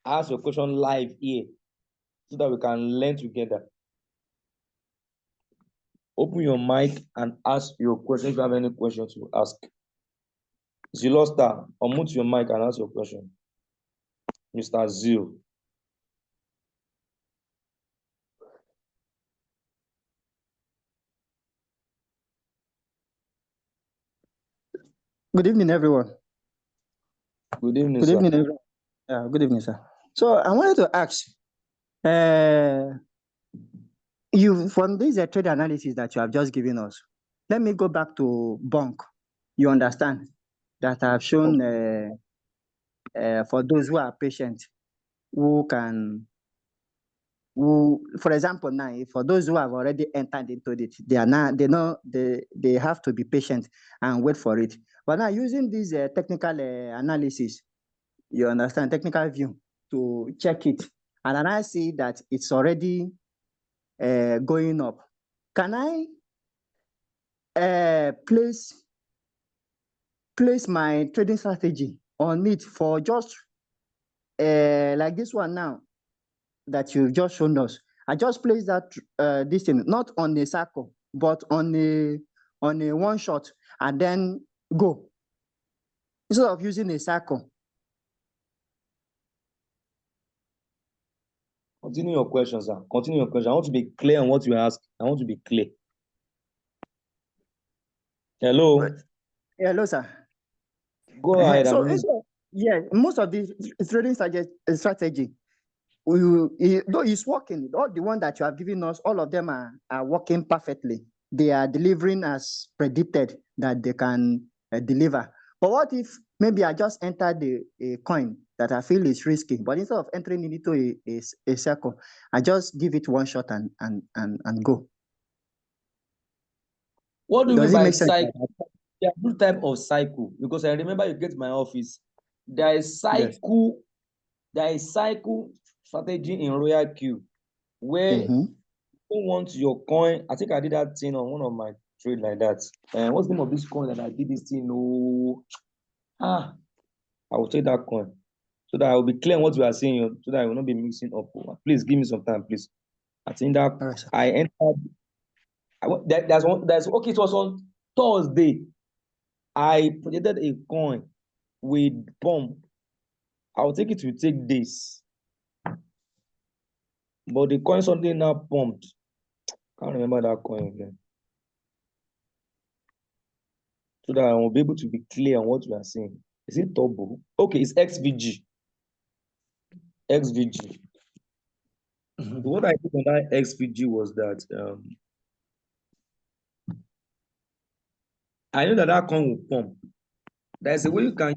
ask your question live here so that we can learn together. Open your mic and ask your question if you have any questions to ask. Zero Star, unmute your mic and ask your question. Mr. Zero. Good evening, everyone. Good evening, Good sir. evening, everyone. Yeah, good evening, sir. So I wanted to ask, you from this trade analysis that you have just given us, let me go back to Bonk. You understand that I've shown for those who are patient, for example, now, for those who have already entered into it, they have to be patient and wait for it. But now using this technical analysis, you understand, technical view to check it, and then I see that it's already going up. can I place my trading strategy on it for just like this one now that you've just shown us? I just place that this thing not on a circle, but on a one shot, and then go instead of using a circle. Continue your question, sir. Continue your question. I want to be clear on what you ask. I want to be clear. Hello. Hello, sir. Go ahead. So yeah, most of the trading strategy, though it's working, all the one that you have given us, all of them are working perfectly. They are delivering as predicted that they can deliver. But what if maybe I just entered a coin that I feel is risky, but instead of entering it into a circle, I just give it one shot and go? What do you Does mean it by make sense? cycle? There are two types of cycle, because I remember you get to my office. There is cycle, there is cycle strategy in RoyalQ, where you want your coin. I think I did that thing on one of my trade like that. What's the name of this coin that I did this thing? Oh, I will take that coin so that I will be clear on what you are saying, so that I will not be mixing up. Please give me some time, please. I think that I entered. There's okay. It was on Thursday. I projected a coin with pump. I'll take it to take days. But the coin suddenly now pumped. Can't remember that coin again. So that I will be able to be clear on what we are saying. Is it Turbo? Okay, it's XVG. XVG. So what I did on that XVG was that I know that coin will pump. There's a way you can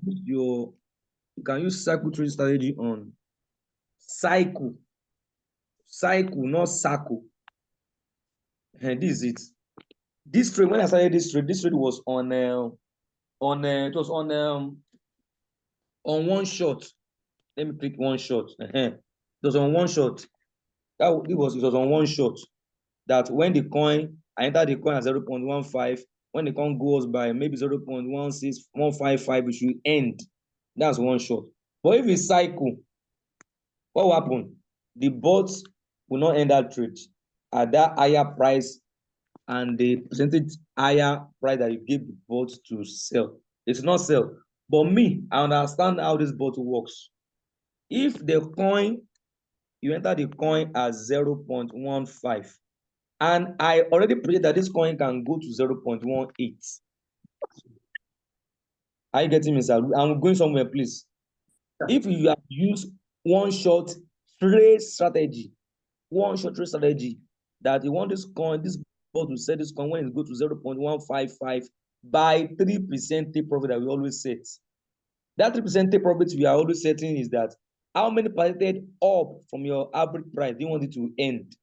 use cycle trading strategy on cycle, not circle. And this is it. This trade, when I started this trade was on it was on one shot. Let me pick one shot. It was on one shot. It was on one shot. That when the coin, I entered the coin at 0.15. When the coin goes by maybe 0.16155, it should end. That's one shot. But if it's cycle, what will happen? The bots will not end that trade at that higher price and the percentage higher price that you give the bot to sell. It's not sell. But me, I understand how this bot works. If the coin, you enter the coin at 0.15, and I already predicted that this coin can go to 0.18. Are you getting me, sir? I'm going somewhere, please. If you have used one shot trade strategy, that you want this coin, this bot to sell this coin when it goes to 0.155 by 3% take profit that we always set. That 3% take profit we are always setting is that how many percentage up from your average price do you want it to end?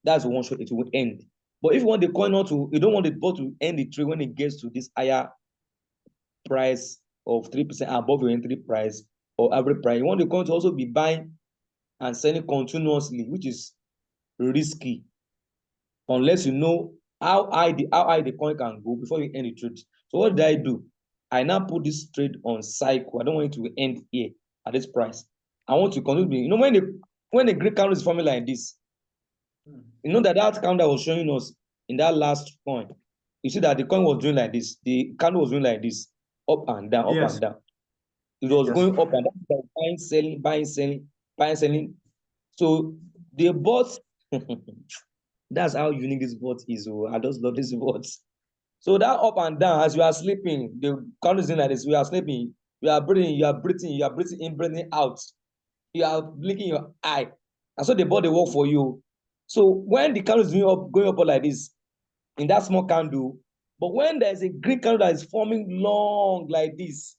That's one shot, it will end. But if you want the coin not to, you don't want the bot to end the trade when it gets to this higher price of 3% above your entry price or average price. You want the coin to also be buying and selling continuously, which is risky, unless you know how high the coin can go before you end the trade. So what did I do? I now put this trade on cycle. I don't want it to end here at this price. I want to continue. You know, when the Greek candle is forming like this, you know that candle was showing us in that last coin. You see that the coin was doing like this. The candle was doing like this, up and down, up and down. It was going up and down, buying, selling, buying, selling, buying, selling. So the bot, that's how unique this bot is. Oh, I just love this bot. So that up and down, as you are sleeping, the candle is doing like this. You are sleeping, you are breathing, you are breathing in, breathing out. You are blinking your eye. And so the bot, they work for you. So when the candle is going up like this, in that small candle, but when there's a green candle that is forming long like this,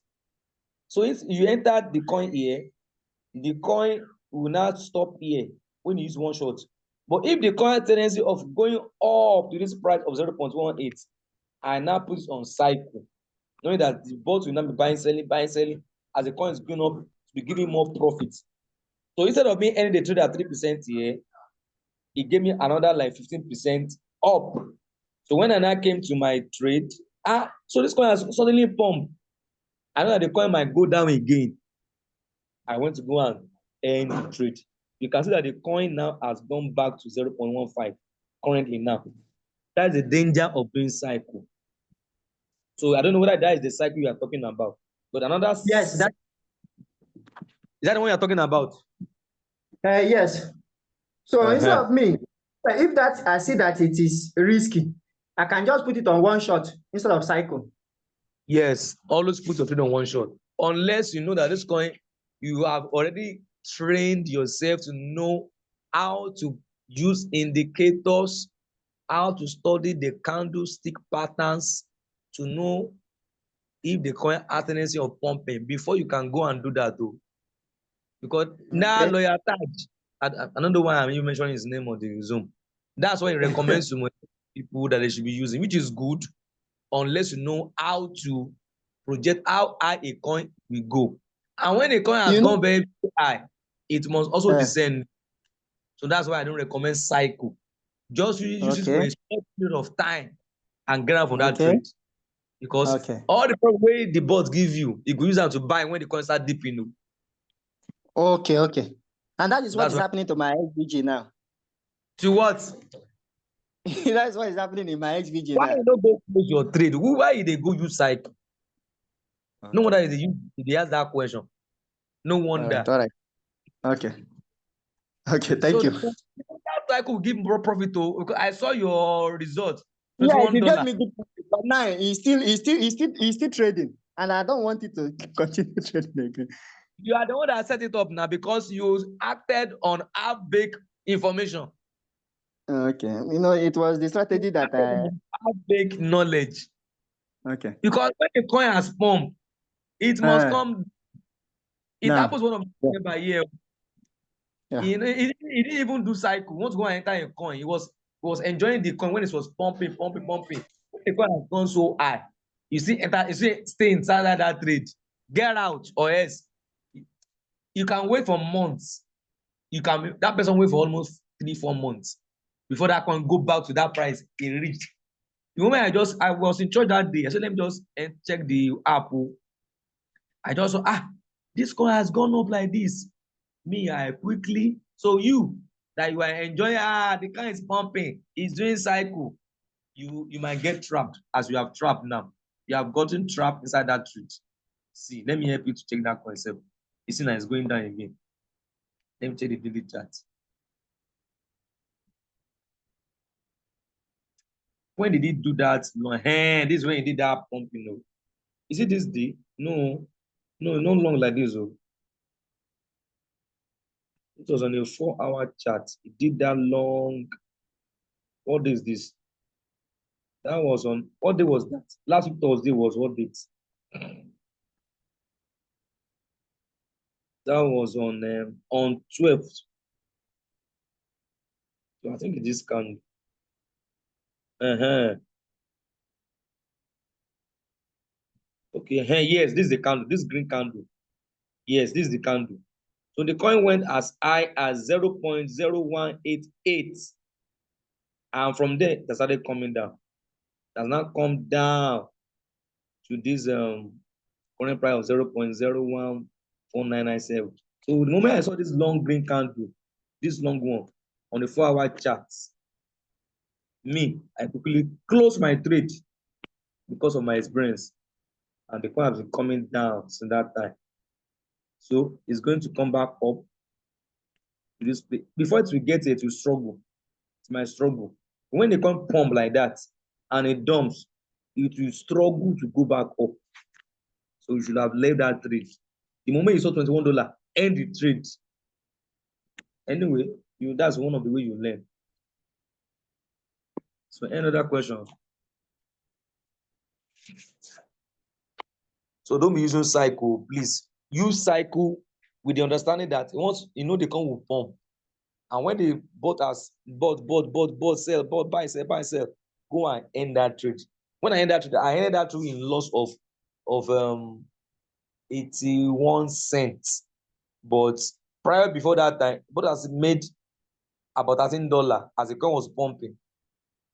so if you enter the coin here, the coin will not stop here when you use one shot. But if the coin tendency of going up to this price of 0.18, I now put it on cycle, knowing that the bot will not be buying, selling, as the coin is going up to be giving more profit. So instead of me ending the trade at 3% here, it gave me another like 15% up. So when I now came to my trade, so this coin has suddenly pumped. I know that the coin might go down again. I went to go and end the trade. You can see that the coin now has gone back to 0.15 currently now. That's the danger of doing cycle. So I don't know whether that is the cycle you are talking about. But another Yes, that is that the one you're talking about? yes. So instead of me, if that I see that it is risky, I can just put it on one shot instead of cycle. Yes, always put your trade on one shot. Unless you know that this coin, you have already trained yourself to know how to use indicators, how to study the candlestick patterns, to know if the coin has tendency of pumping before you can go and do that though. Because now lawyer Taj, I don't know why I'm even mentioning his name on the Zoom. That's why he recommends to people that they should be using, which is good, unless you know how to project how high a coin will go. And when a coin has gone very high, it must also descend. So that's why I don't recommend cycle. Just use it for a short period of time and get out from that trade. Because all the way the bots give you, you can use them to buy when the coin start dipping. Okay. And that is what is happening to my XVG now. To what? That's what is happening in my XVG why now. You don't go close your trade? Why they go use cycle? No wonder they ask that question. No wonder. All right. Okay, thank you. That cycle will give more profit too. I saw your result. Yeah, $21. you gave me good profit, but now he's still trading, and I don't want it to continue trading again. You are the one that set it up now because you acted on half-baked information. Okay, it was the strategy that half-baked knowledge. Okay. Because when the coin has pumped, it must come. It happens one of the by year. Yeah. He didn't even do cycle. Once go and enter a coin, he was enjoying the coin when it was pumping. When the coin has gone so high, you see, stay inside that trade, get out, or else you can wait for months. That person wait for almost 3-4 months before that coin go back to that price it reached. The moment I was in church that day, I said, let me just check the app. I just saw, this coin has gone up like this. Me, I quickly. So you that you are enjoying, the coin is pumping, it's doing cycle. You might get trapped as you have trapped now. You have gotten trapped inside that truth. See, let me help you to check that concept. You see now it's going down again. Let me check the daily chart. When did he do that? No, this is when he did that pumping. Is it this day? No, not long like this. It was on a 4-hour chart. It did that long. What is this? That was on, what day was that? Last week Thursday was what date? That was on 12th. So I think it is candle. Okay, yes, this is the candle, this green candle. Yes, this is the candle. So the coin went as high as 0.0188. And from there, it started coming down. It has now come down to this current price of 0.014997. So the moment I saw this long green candle, this long one on the 4-hour chart, I quickly closed my trade because of my experience. And the coin has been coming down since that time. So it's going to come back up to this place. Before it will get here, it will struggle. It's my struggle. When they come pump like that and it dumps, it will struggle to go back up. So you should have left that trade. The moment you saw $21, end the trade. Anyway, that's one of the way you learn. So any other question? So don't be using cycle, please. Use cycle with the understanding that once you know the coin will pump. And when they bought, sell, buy, sell, go and end that trade. When I end that trade, I ended that trade in loss of 81 cents. But prior before that time, but has made about $13 as the coin was pumping.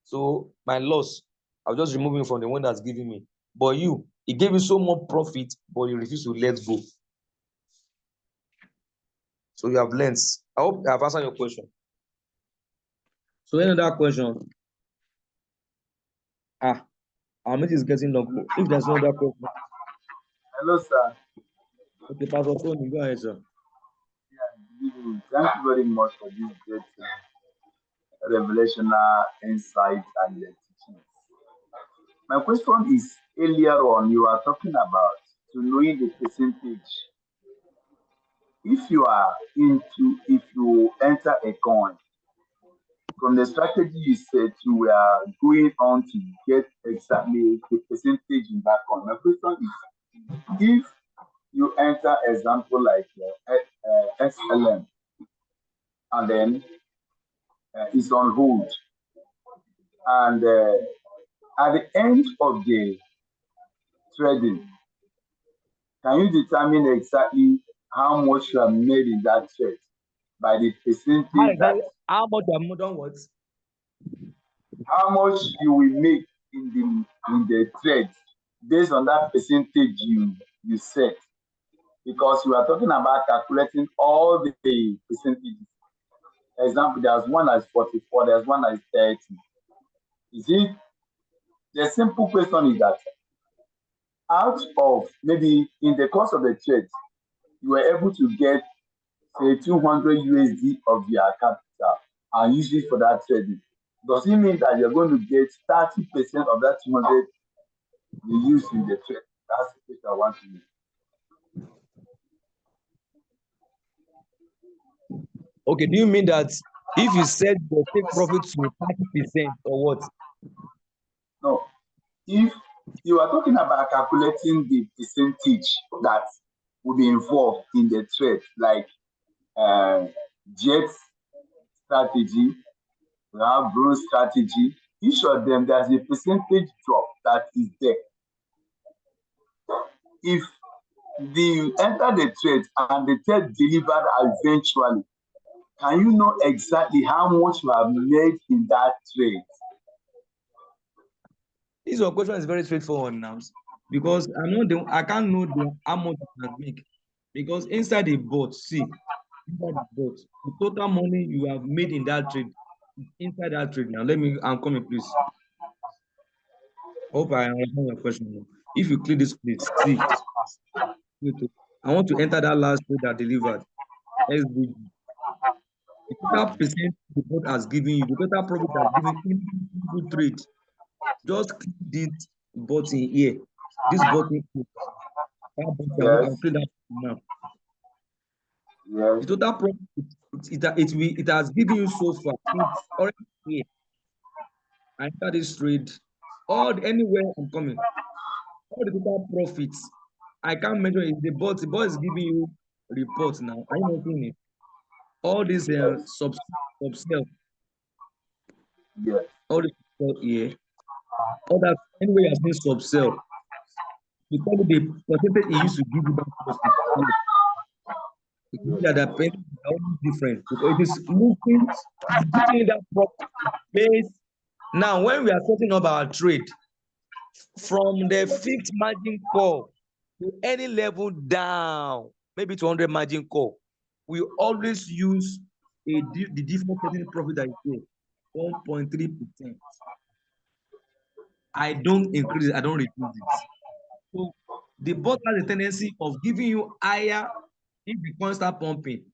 So my loss, I'll just remove him from the one that's giving me. But you, he gave you so much profit, but you refuse to let go. So you have learned. I hope I have answered your question. So any other question? Our meeting is getting long. If there's no other question, Hello, sir. okay, Pastor Tony, go ahead, sir. Good evening. Thank you very much for this great revelational insight and teaching. My question is earlier on, you are talking about to knowing the percentage. If if you enter a coin, from the strategy you said you were going on to get exactly the percentage in that coin. My question is, if you enter example like XLM and then it's on hold, and at the end of the trading, can you determine exactly how much you have made in that trade by the percentage that How much you have done what? how much you will make in the trade based on that percentage you set? Because you are talking about calculating all the percentages. Example, there's one that's 44, there's one that's 30. Is it the simple question is that out of maybe in the course of the trade, you were able to get say 200 USD of your capital and use it for that trading. Does it mean that you're going to get 30% of that 200 you use in the trade? That's the question I want to use. Okay, do you mean that if you said you take profit to 30% or what? No. If you are talking about calculating the percentage that will be involved in the trade, like jet strategy, we have bronze strategy, each of them there's a percentage drop that is there. If you enter the trade and the trade delivered eventually, can you know exactly how much you have made in that trade? This your question is very straightforward now, because I can't know how much you can make, because inside the bot, the total money you have made in that trade, inside that trade. Now I'm coming, please. Hope I understand your question now. If you click this, please see. I want to enter that last trade that delivered. SBG. The total percent the bot has given you, the total profit has given individual trade. Just click this button here. This button here. I'll Yes, click that now. yes, The total profit it has given you so far. It's already here. I enter this trade. Anywhere I'm coming. All the total profits. I can't measure it. The bot is giving you reports now. Are you not seeing it? All these yes, sub-sell, yes, all the here, all that anywhere you are seeing sub-sell, you tell me the percentage he used to give you that profit. You can see that the percentage is almost different because it is giving that profit base. Now, when we are setting up our trade from the fixed margin call to any level down, maybe 200 margin call, we always use the default setting profit that is 1.3%. I don't increase it, I don't reduce it. So the bot has a tendency of giving you higher if the coin start pumping.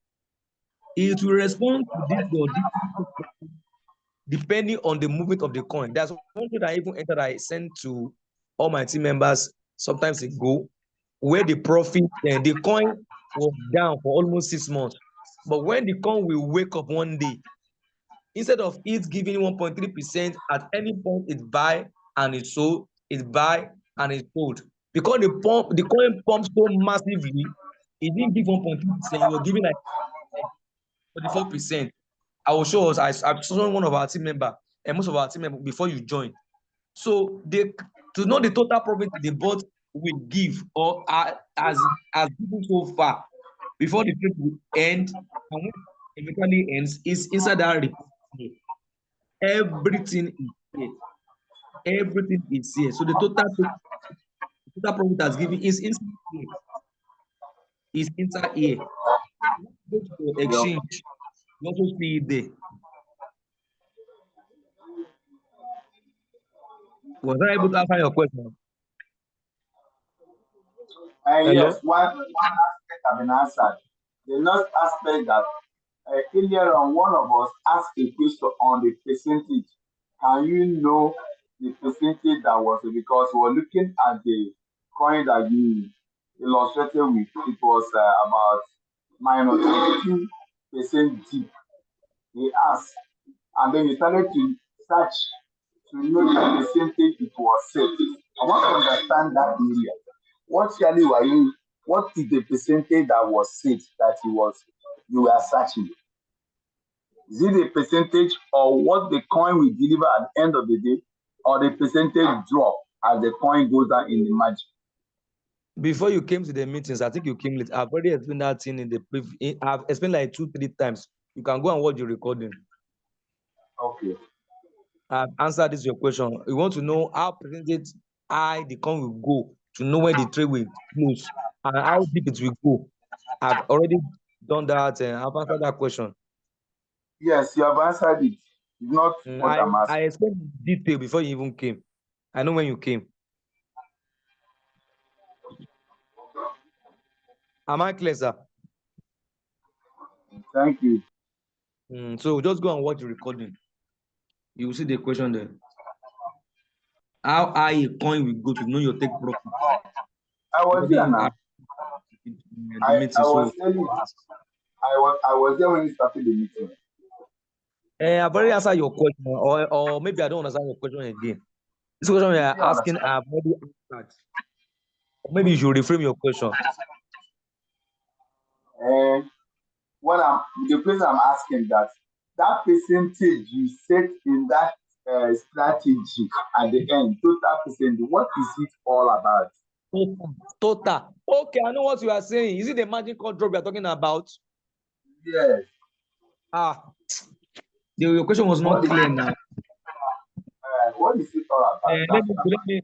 It will respond to this or this depending on the movement of the coin. That's one thing that I even entered, I sent to all my team members sometimes ago, where the profit, the coin was down for almost 6 months. But when the coin will wake up one day, instead of it giving 1.3%, at any point it buy and it sold, it buy and it sold. Because the coin pumps so massively, it didn't give 1.3%, it was giving like 44%. I will show us. I saw one of our team member and most of our team members before you join. So to know the total profit the bot will give or as given so far before the trade will end, and when it eventually ends, is inside that report. Everything is here. Everything is here. So the total profit has given is inside here. Is inside here. Go to the exchange. You also see it there. Was I able to answer your question? Yes, Hello? one aspect have been answered. The next aspect that earlier on, one of us asked a question on the percentage. Can you know the percentage that was it? Because we're looking at the coin that you illustrated with. It was about minus 15% deep. He asked, and then you started to search to know the percentage it was set. I want to understand that area. What is the percentage that was set that you were searching? Is it the percentage or what the coin will deliver at the end of the day, or the percentage drop as the coin goes down in the margin? Before you came to the meetings, I think you came late. I've already explained that thing I've explained like 2-3 times. You can go and watch the recording. Okay. I've answered this your question. You want to know how percentage high the coin will go to know when the trade will close and how deep it will go. I've already done that and I've answered that question. Yes, you have answered it. It's not what I'm asking. I explained in detail before you even came. I know when you came. Am I clear, sir? Thank you. So just go and watch the recording. You will see the question there. How high a coin will go to know your take profit. I was there now. I was there when you started the meeting. I've already answered your question, or maybe I don't understand your question again. This question you are asking, I've already answered. Or maybe you should reframe your question. The question I'm asking that percentage you set in that strategy at the end, total percentage, what is it all about? Total. Okay, I know what you are saying. Is it the margin call drop you are talking about? Yes. Your question was not clear now. What is it all about?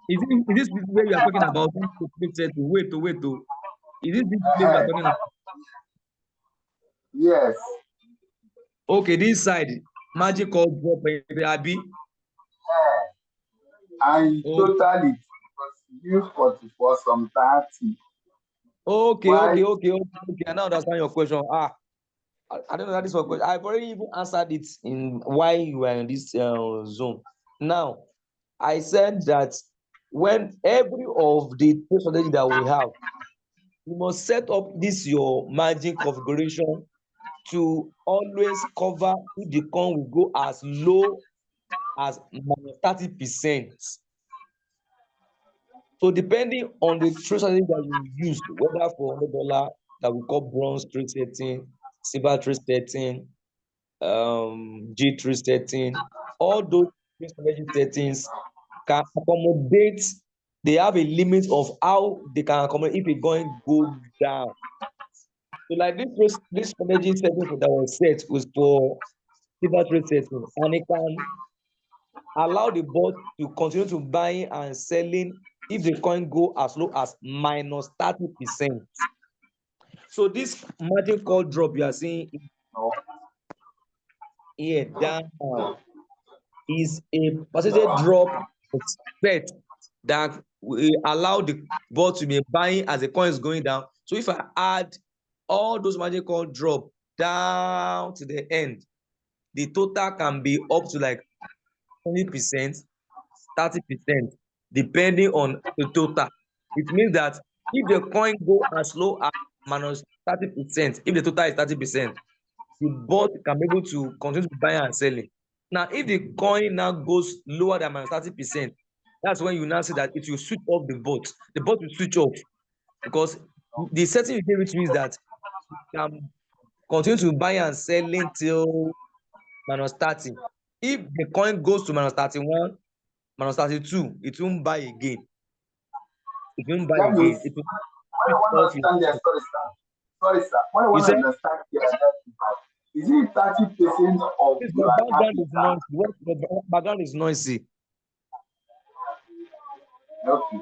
Is this where you are talking about? Wait. Is this place you are talking about? Yes. Okay, this side, margin call drop, Abi. And totally it was used 44 some 30. Okay. I now understand your question. I don't know that this was question. I've already even answered it in why you were in this zone. Now, I said that when every of the strategy that we have, you must set up this your margin configuration to always cover if the coin will go as low as -30%. So depending on the trade strategy that you use, whether for $100 that we call bronze trade setting, silver trade setting, G trade setting, all those trade strategy settings can accommodate. They have a limit of how they can accommodate if a coin go down. So like this strategy setting that was set was for silver trade setting, and it can allow the bot to continue to buying and selling if the coin go as low as -30%. So this margin call drop you are seeing here down is a percentage drop set that will allow the bot to be buying as the coin is going down. So if I add all those margin call drop down to the end, the total can be up to like 20%, 30%, depending on the total. It means that if the coin go as low as -30%, if the total is 30%, the bot can be able to continue to buy and selling. Now, if the coin now goes lower than -30%, that's when you now see that it will switch off the bot. The bot will switch off because the setting you gave it means that you can continue to buy and selling till -30. If the coin goes to -31, -32, it won't buy again. It won't buy That again. means, It will what I switch want off. to understand there, sorry, sir. What I want to understand here is it 30% of Your your background is capital? noisy. Your background is noisy. Okay.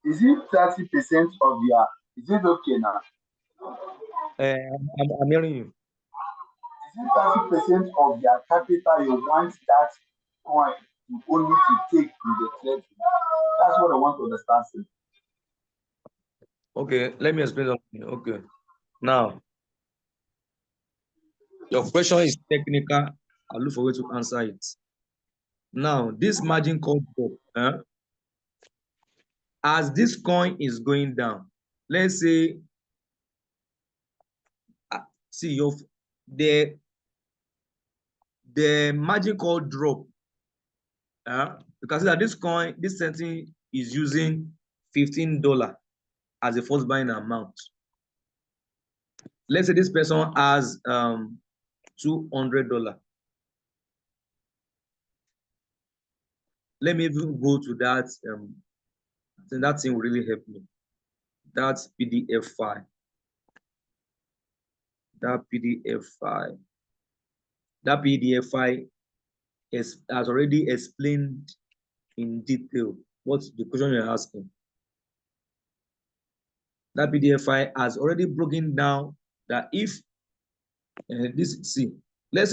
Is it 30% of your? Is it okay now? I'm hearing you. Is it 30% of their capital you want that coin to only to take to the trade? That's what I want to understand. Sir. Okay, let me explain something. Okay. Now, your question is technical. I'll look for a way to answer it. Now, this margin call drop, as this coin is going down, let's say, see your the margin call drop. You can see that this coin, this setting is using $15 as a first buying amount. Let's say this person has $200. Let me even go to that. I think that thing will really help me. That's PDF file. That PDF file. That PDF file has already explained in detail what's the question you're asking. That PDF file has already broken down that if let's say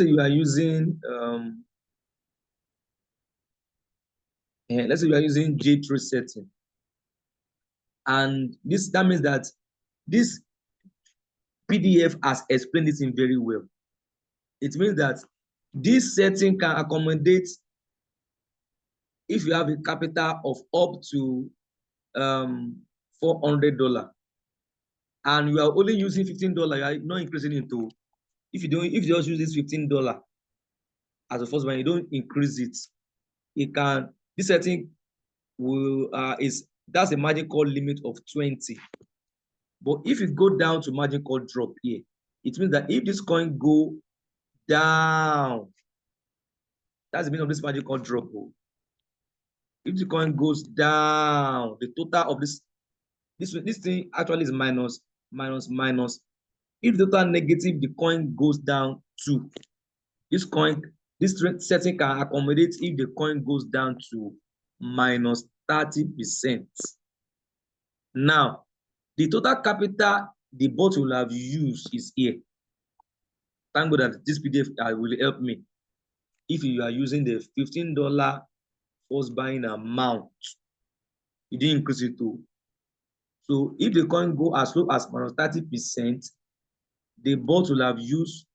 you are using let's say you are using J3 setting, and that means that this PDF has explained it in very well. It means that this setting can accommodate if you have a capital of up to $400 and you are only using $15, you are not increasing it to. If you just use this $15 as a first one, you don't increase it. It can, this setting will that's a margin call limit of 20. But if you go down to margin call drop here, it means that if this coin go down, that's the meaning of this margin call drop. If the coin goes down, the total of this thing actually is minus. If the total negative, the coin goes down to this setting can accommodate if the coin goes down to minus 30%. Now, the total capital the bot will have used is here. Thank God that this PDF will help me. If you are using the $15 first buying amount, you didn't increase it to. So if the coin go as low as minus 30%, the bot will have used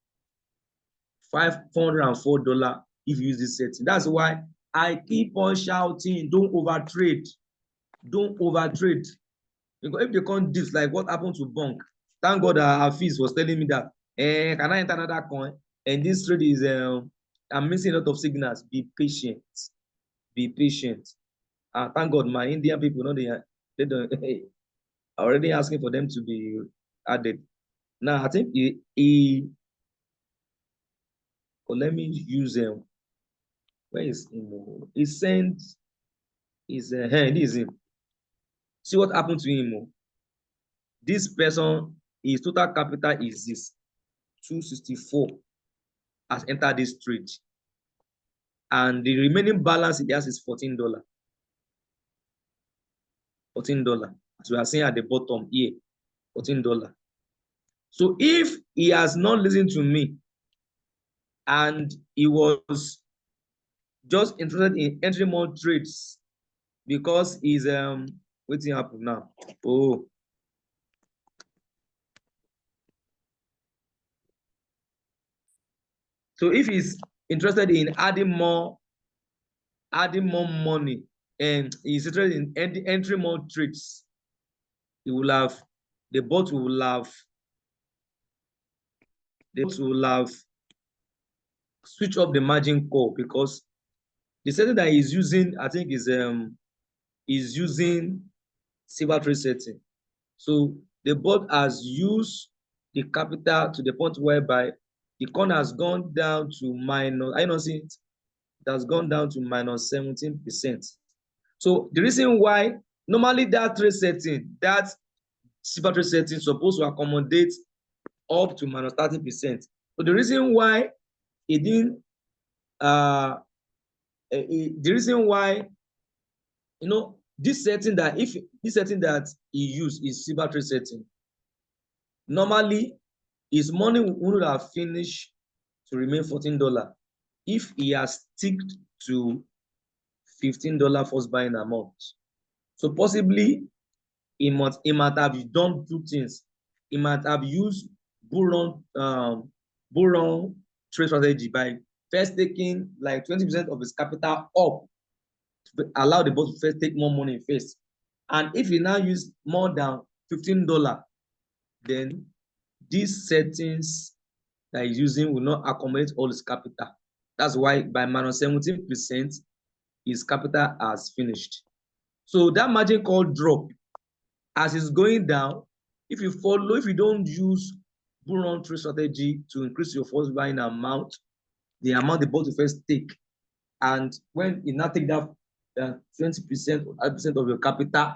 $404 if you use this setting. That's why I keep on shouting, don't overtrade. Don't overtrade. Because if the coin dips like what happened to Bonk, thank God Hafiz was telling me that, can I enter another coin? And this trade is, I'm missing a lot of signals. Be patient. Be patient. Thank God my Indian people, they don't, already asking for them to be added. Now, I think let me use where is him? He sent his hand. This is him. See what happened to him. This person, his total capital is this 264 has entered this trade, and the remaining balance he has is $14. $14, as we are seeing at the bottom here, $14. So if he has not listened to me and he was just interested in entering more trades because he's waiting happen now. Oh, so if he's interested in adding more money and he's interested in entering more trades, he will have the bot will have switch up the margin call, because the setting that he's using, I think, is using silver trade setting. So the bot has used the capital to the point whereby the coin has gone down to minus, I don't see it, it has gone down to minus 17%. So the reason why normally that trade setting, that silver trade setting is supposed to accommodate up to minus 30%. So the reason why it didn't the reason why, this setting that he used is silver trade setting. Normally, his money would have finished to remain $14 if he has stick to $15 first buying amount. So possibly he might have done two things. He might have used bull run trade strategy by first taking like 20% of his capital up to allow the boss to first take more money first. And if he now use more than $15, then these settings that he's using will not accommodate all his capital. That's why by minus 17%, his capital has finished. So that margin call drop, as it's going down, if you don't use bull run trade strategy to increase your first buying amount, the amount the bot will first take, and when you now take that 20% or 5% of your capital,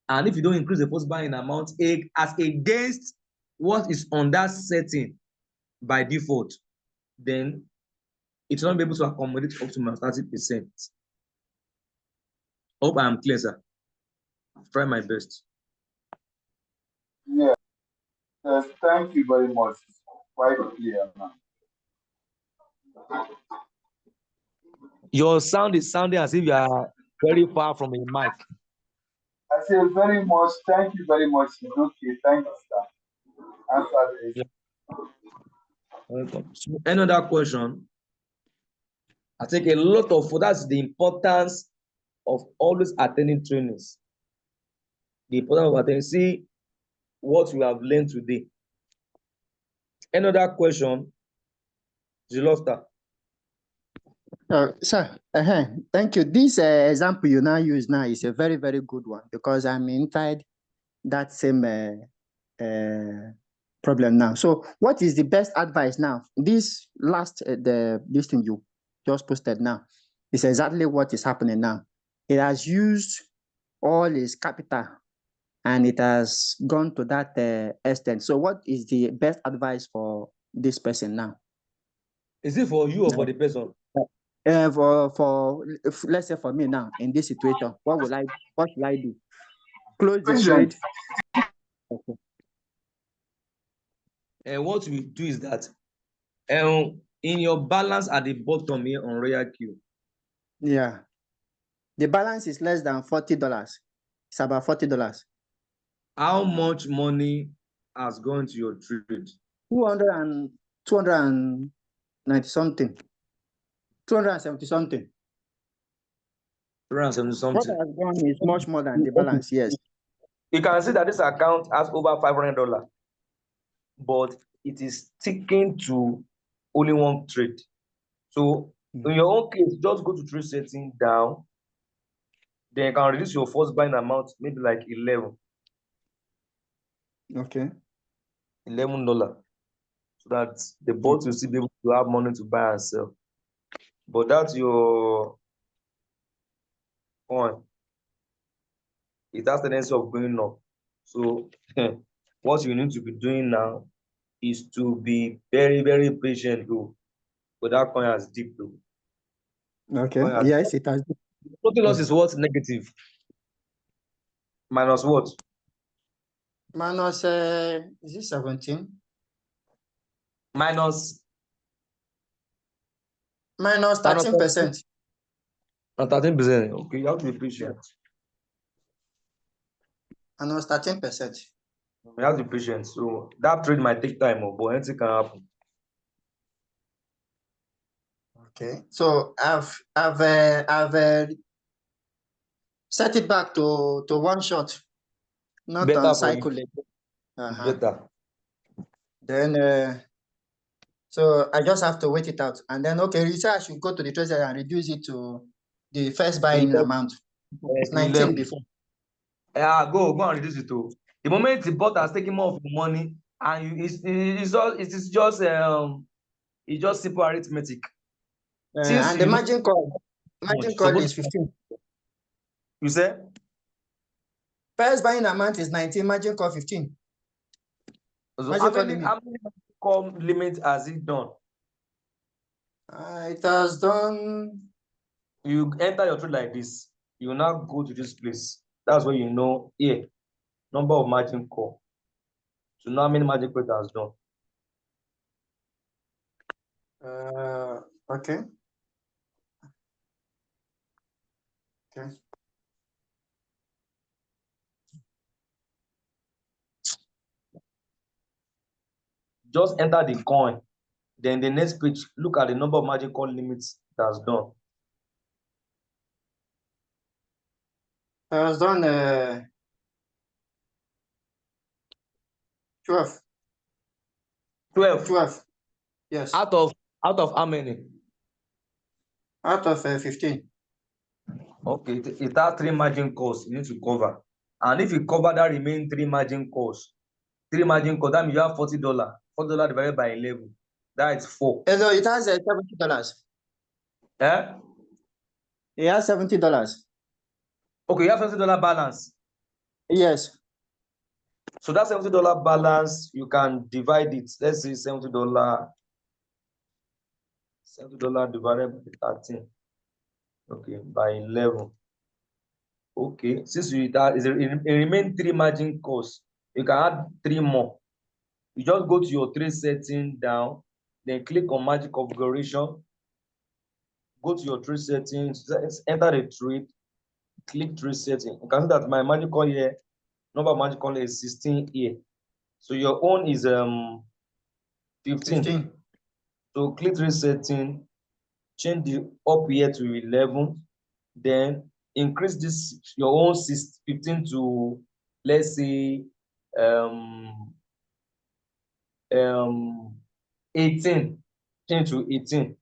and if you don't increase the first buying amount as against what is on that setting by default, then it will not be able to accommodate up to minus 30%. Hope I am clear, sir. I'll try my best. Yeah. Yes, thank you very much. Quite clear now. Your sound is sounding as if you are very far from a mic. I say very much. Thank you very much. It's okay. Thank you, sir. Answer this. Yeah. Welcome. So another question. I think that's the importance of always attending trainings. The importance of attending. See what we have learned today. Another question, Zilofta. Sir, thank you. This example you now use now is a very, very good one because I'm inside that same problem now. So what is the best advice now? This last, this thing you just posted now is exactly what is happening now. It has used all its capital and it has gone to that extent. So what is the best advice for this person now? Is it for you or for the person? Let's say for me now in this situation, what should I do? Close the trade. Okay. And what we do is that in your balance at the bottom here on RoyalQ. Yeah. The balance is less than $40. It's about $40. How much money has gone to your trade? 290 something. 270 something. 270 something. What has gone is much more than the balance, yes. You can see that this account has over $500, but it is sticking to only one trade. So in your own case, just go to trade setting down. Then you can reduce your first buying amount, maybe like 11. Okay. $11. So that the bot will still be able to have money to buy and sell. But that's your point. It has the tendency of going up. So what you need to be doing now is to be very, very patient though. But that coin has deep though. Okay. Yes, it has. Total loss is what? Negative. Minus what? Minus is it 17? Minus 13%. 13%. Okay, you have to be patient. Minus 13%. You have to be patient. So that trade might take time, but anything can happen. Okay. So I've set it back to one shot, not Better on for you. cycle. Better. Then so I just have to wait it out. And then okay, you say I should go to the treasury and reduce it to the first buying amount. It's 19 before. Yeah, go and reduce it to. The moment the bot has taken more of your money, and it's just simple arithmetic. And the margin call is 15. You say? First buying amount is 19, margin call 15. So how many call limit has it done? It has done. You enter your trade like this, you now go to this place. That's where you know here, number of margin call. So now how many margin call it has done. Okay. Okay. Just enter the coin. Then the next page, look at the number of margin call limits it has done. It has done 12. 12. 12. Yes. Out of how many? Out of 15. Okay, it has 3 margin calls you need to cover. And if you cover that remaining 3 margin calls, that means you have $40. $40 divided by 11. That is 4. No, it has $70. Eh? It has $70. Okay, you have $70 balance. Yes. So that $70 balance, you can divide it. Let's say $70 divided by 13. Okay, by 11. Okay, since it remain 3 margin calls, you can add 3 more. You just go to your trade setting down, then click on margin configuration. Go to your trade settings, enter the trade, click trade setting. You can see that my margin call here, number of margin call is 16 here. So your own is 15. So click trade setting, change the up here to 11, then increase this your own 15 to, let's say, 18. Change to 18.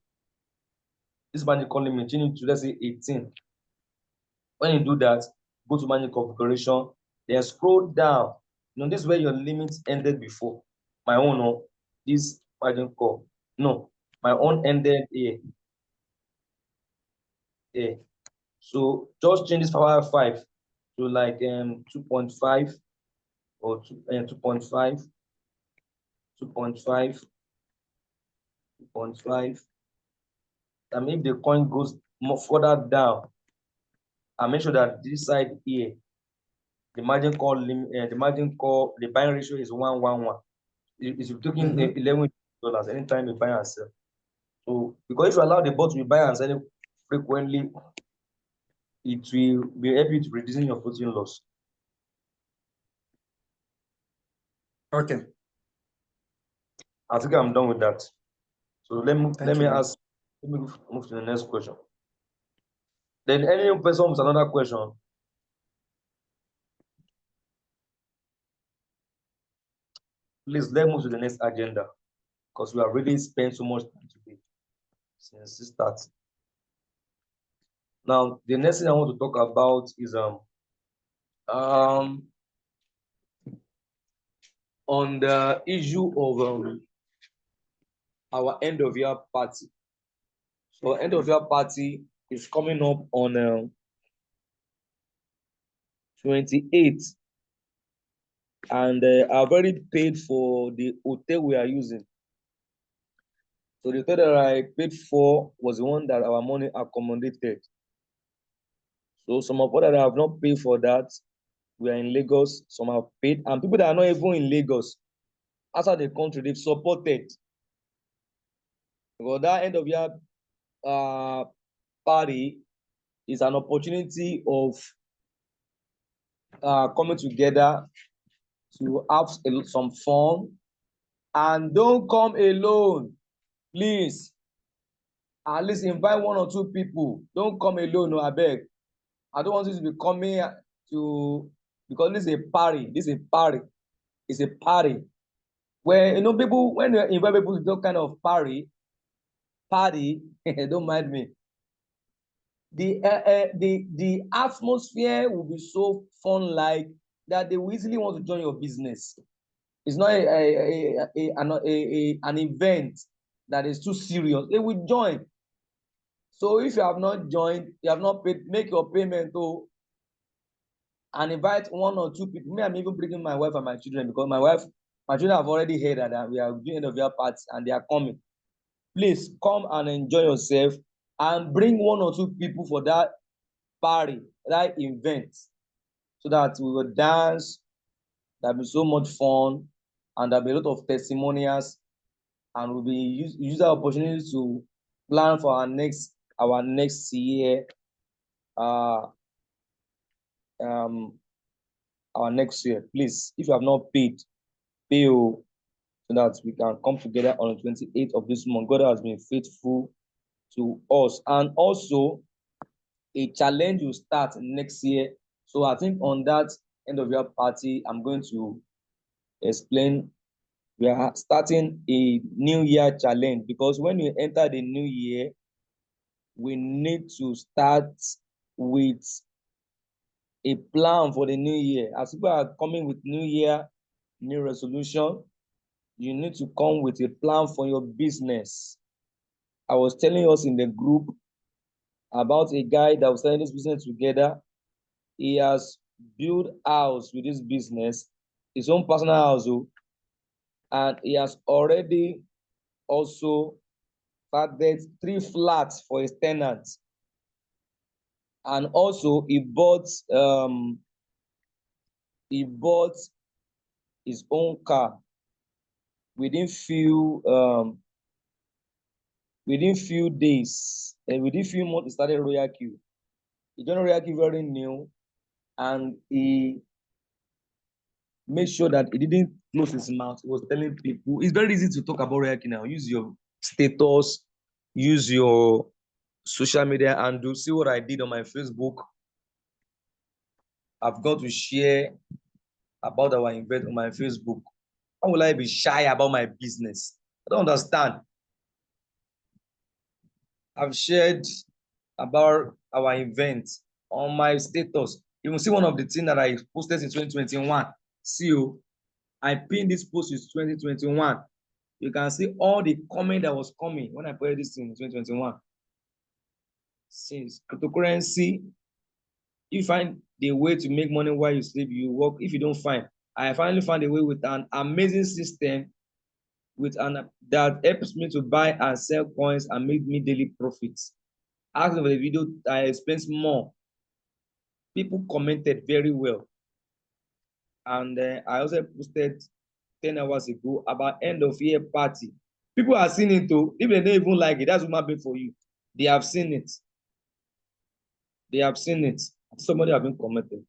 This margin call limit, change it to, let's say, 18. When you do that, go to margin configuration, then scroll down. This is where your limits ended before. My own, no, this margin call. No, my own ended here. Here. So just change this power 5 to like 2.5 or 2.5, 2.5, 2.5. And if the coin goes more further down, and make sure that this side here, the margin call limit, the buying ratio is 1:1:1. It's taking $11 anytime you buy and sell. So because if you allow the bot to buy and sell frequently, it will be help you to reducing your floating loss. Okay. I think I'm done with that. So let me move to the next question. Then any person with another question? Please let's move to the next agenda because we have really spent so much time today since it starts. Now, the next thing I want to talk about is on the issue of our end of year party. So end of year party is coming up on 28th, and I've already paid for the hotel we are using. So the hotel that I paid for was the one that our money accommodated. So some of us that have not paid for that, we are in Lagos, some have paid, and people that are not even in Lagos, outside the country, they've supported. Because that end of year party is an opportunity of coming together to have some fun. And don't come alone, please. At least invite 1 or 2 people. Don't come alone, no, I beg. I don't want you to be coming to, because this is a party. This is a party. It's a party. Where, people, when you invite people to that kind of party, don't mind me. The atmosphere will be so fun, like that they will easily want to join your business. It's not an event that is too serious. They will join. So if you have not joined, you have not paid, make your payment and invite 1 or 2 people. Me, I'm even bringing my wife and my children because my children have already heard that we are doing end of year party and they are coming. Please come and enjoy yourself and bring 1 or 2 people for that party, that event, so that we will dance. There'll be so much fun, and there'll be a lot of testimonials, and we'll be use that opportunity to plan for our next year, uh um our next year. Please, if you have not paid, pay so that we can come together on the 28th of this month. God has been faithful to us, and also a challenge will start next year. So I think on that end of year party, I'm going to explain. We are starting a new year challenge, because when you enter the new year, we need to start with a plan for the new year. As people are coming with new year, new resolution, you need to come with a plan for your business. I was telling us in the group about a guy that was starting this business together. He has built house with this business, his own personal house, and he has already also started 3 flats for his tenants. And also he bought his own car within few days, and within few months he started RoyalQ. He joined RoyalQ very new, and he made sure that he didn't close his mouth. He was telling people, it's very easy to talk about RoyalQ now. Use your status, use your social media, and do see what I did on my Facebook. I've got to share about our event on my Facebook. How will I be shy about my business? I don't understand. I've shared about our event on my status. You will see one of the things that I posted in 2021. See you. I pinned this post in 2021. You can see all the comment that was coming when I posted this in 2021. Since cryptocurrency, you find the way to make money while you sleep, you work. If you don't find, I finally found a way with an amazing system that helps me to buy and sell coins and make me daily profits. Ask for the video, I explain more. People commented very well, and I also posted 10 hours ago about end of year party. People are seeing it too. If they don't even like it, that's what happened for you. They have seen it. They have seen it. Somebody have been commented.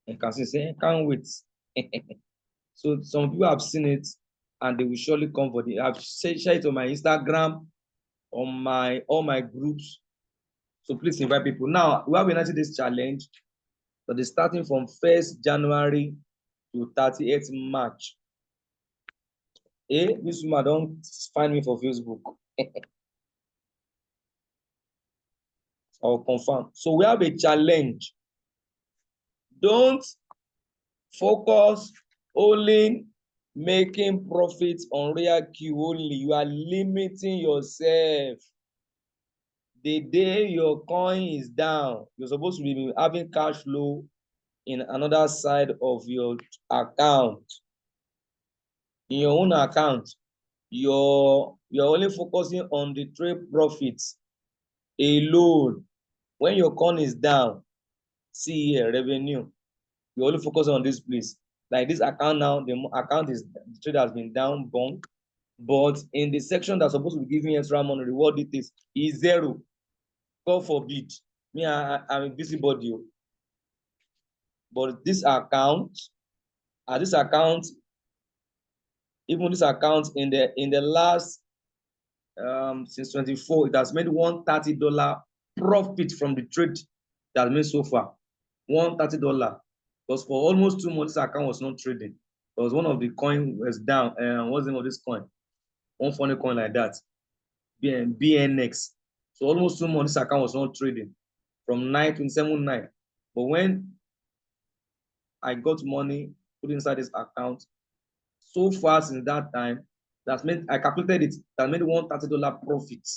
I can say, I can't wait. So some people have seen it, and they will surely come for the. I've shared it on my Instagram, on all my groups. So please invite people. Now we have enacted this challenge that is starting from 1st January to 30th March. This woman don't find me for Facebook. I'll confirm. So we have a challenge. Don't focus only making profits on RoyalQ only. You are limiting yourself. The day your coin is down, you're supposed to be having cash flow in another side of your account. In your own account, you're only focusing on the trade profits alone. When your coin is down, see here, revenue, you only focus on this place. Like this account now, the trade has been down, bunk, but in the section that's supposed to be giving extra money, reward details is 0. God forbid. Me, I'm a busybody. But this account, even this account in the last since 24, it has made $130 profit from the trade that made so far. $130. Because for almost 2 months, this account was not trading. Because one of the coin was down. What's the name of this coin? One funny coin like that. BNX. So almost 2 months, this account was not trading from 9/27/9. But when I got money put inside this account, so far since that time, that meant I calculated it, that made $130 profit.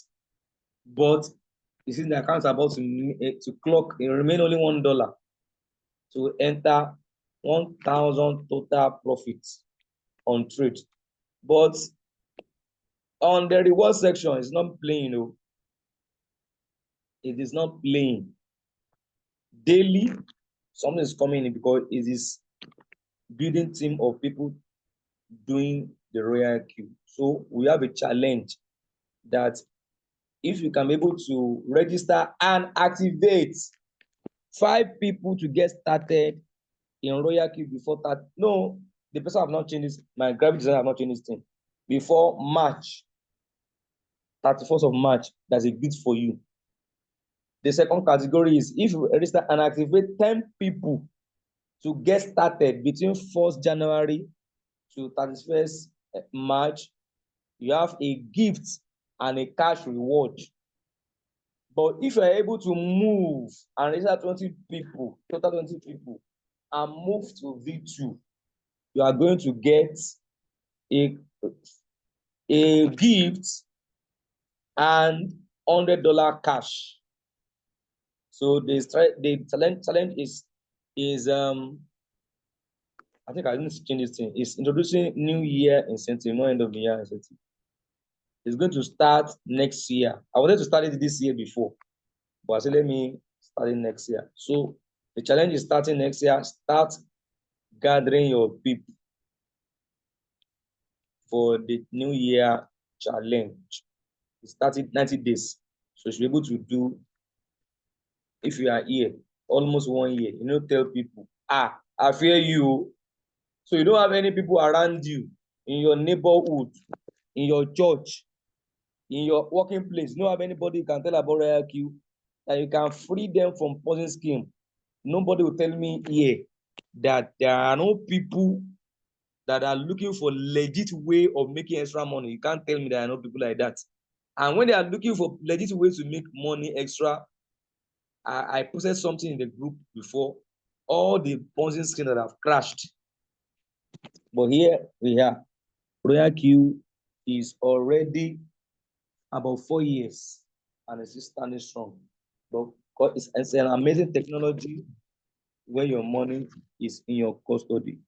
But you see, the account is about to clock, it remain only $1 to enter 1,000 total profits on trade. But On the reward section, it's not playing, no. It is not playing. Daily, something is coming in because it is building team of people doing the RoyalQ. So we have a challenge that if you can be able to register and activate 5 people to get started in RoyalQ before that. No, the person have not changed this. My graphic designer have not changed this thing. Before March, 31st of March, that's a bit for you. The second category is if you register and activate 10 people to get started between 1st January to 31st March, you have a gift and a cash reward. But if you are able to move and register 20 people, total 20 people, and move to V2, you are going to get a gift and $100 cash. So the challenge is I think I need to change this thing. It's introducing new year incentive, not end of the year incentive. It's going to start next year. I wanted to start it this year before, but I said let me start it next year. So the challenge is starting next year. Start gathering your people for the new year challenge. It started 90 days. So you should be able to do, if you are here, almost 1 year, you know, tell people, I fear you. So you don't have any people around you, in your neighborhood, in your church, in your working place. You don't have anybody you can tell about RoyalQ, that you can free them from Ponzi scheme. Nobody will tell me here that there are no people that are looking for legit way of making extra money. You can't tell me there are no people like that. And when they are looking for legit ways to make money extra, I posted something in the group before, all the Ponzi schemes that have crashed. But here we are. RoyalQ is already about 4 years and it's still standing strong. But it's an amazing technology where your money is in your custody.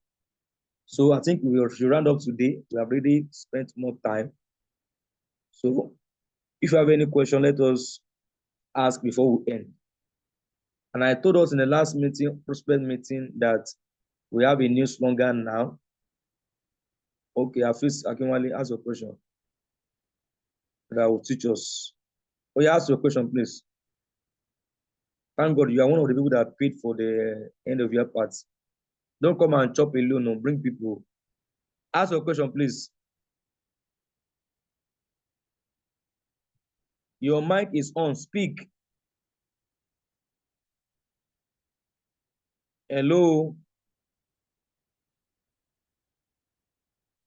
So I think we should round up today. We have already spent more time. So if you have any question, let us ask before we end. And I told us in the last meeting, prospect meeting, that we have a new slogan now. Okay, Afis Akinwale, ask your question. That will teach us. Oh, yeah, ask your question, please. Thank God you are one of the people that paid for the end of year parts. Don't come and chop alone, no, bring people. Ask your question, please. Your mic is on, speak. Hello.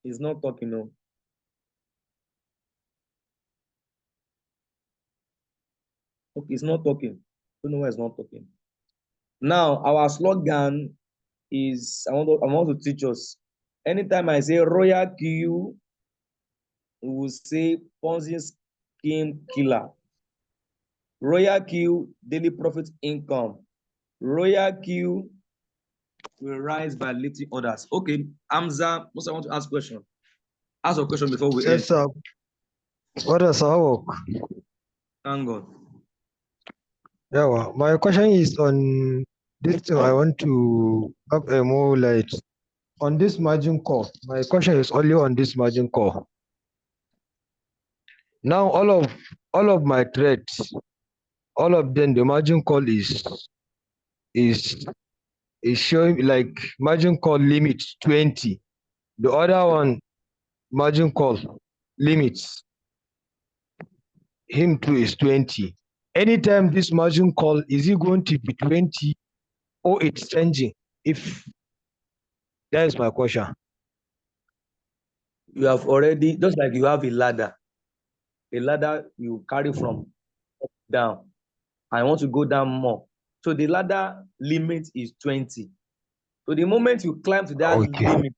He's not talking, no. Okay, he's not talking. Don't know why he's not talking. Now, our slogan is, I want to teach us. Anytime I say RoyalQ, we will say Ponzi scheme killer. RoyalQ, daily profit income. RoyalQ will rise by lifting others. Okay, Hamza, I want to ask a question. Ask a question before we end. Yes, sir. What is our work? Thank God. Yeah, well, my question is on this thing. I want to have a more light on this margin call. My question is only on this margin call. Now, all of my trades, all of them, the margin call is showing like margin call limit 20. The other one, margin call limits him too is 20. Anytime this margin call, is it going to be 20 or it's changing? If that is my question. You have already, just like you have a ladder you carry from up down. I want to go down more. So the ladder limit is 20. So the moment you climb to that limit,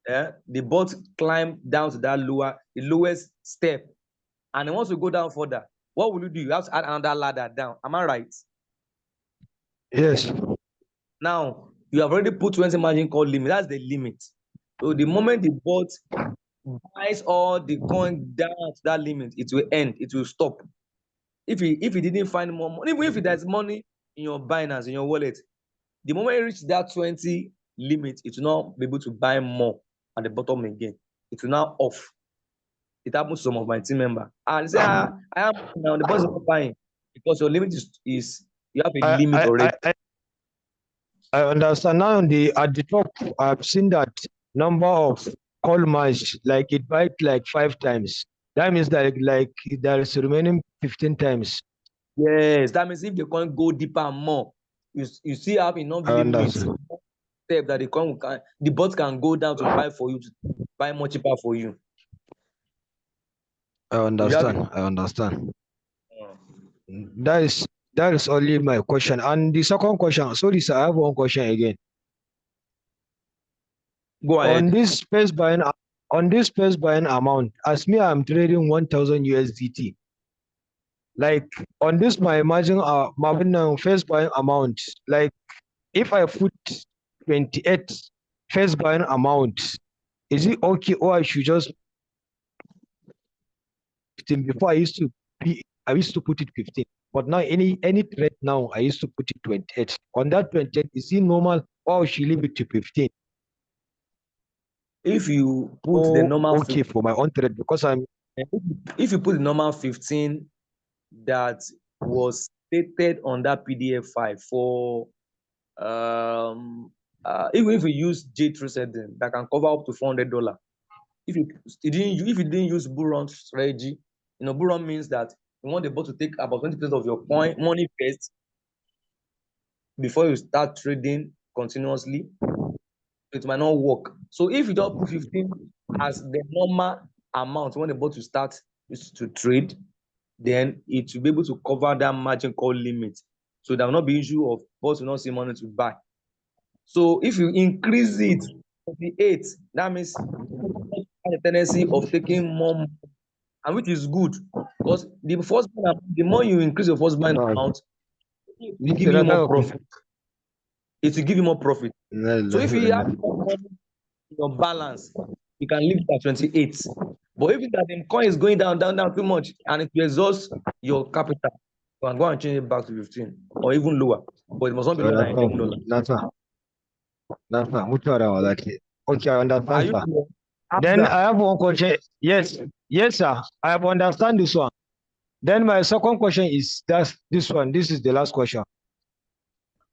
the boat climb down to that the lowest step, and it wants to go down further. What will you do? You have to add another ladder down. Am I right? Yes. Now you have already put 20 margin call limit. That's the limit. So the moment the boat buys all the coin down to that limit, it will end, it will stop. If he didn't find more money, even if there's money in your Binance, in your wallet, the moment you reach that 20 limit, it will not be able to buy more at the bottom again. It will now off. It happens to some of my team members. And they say, I am now, the boss is not buying because your limit is you have a limit already. I understand. Now at the top, I've seen that number of call match, like it bite like 5 times. That means that like there is remaining 15 times. Yes, that means if the coin go deeper and more, you still have enough I limit understand. step that the bot can go down to buy for you, to buy more cheaper for you. I understand. I understand. That is only my question. And the second question, sorry sir, I have one question again. Go ahead. On this space buying amount, as me I'm trading 1000 USDT. Like on this my margin first buying amount, like if I put 28 first buying amount, is it okay, or I should just 15? Before I used to put it 15, but now any trade now I used to put it 28. On that 28, is it normal, or I should leave it to 15? If you put the normal okay for my own trade, because if you put the normal 15 that was stated on that PDF file for even if you use J3 setting that can cover up to $400. If you didn't use Buron strategy, Buron means that you want the bot to take about 20% of your money first before you start trading continuously. It might not work. So if you don't put 15 as the normal amount when the bot to start to trade, then it will be able to cover that margin call limit. So there will not be issue of bots will not see money to buy. So if you increase it to the 8, that means the tendency of taking more money, and which is good because the more you increase your first buying amount, it will give you more profit. It will give you more profit. So if you have more money in your balance, you can leave it at 28. But if the coin is going down too much and it will exhaust your capital, you can go and change it back to 15 or even lower. But it must not be lower than $11. Okay, I understand, sir. Then I have one question. Yes, sir. I have understand this one. Then my second question is this one. This is the last question.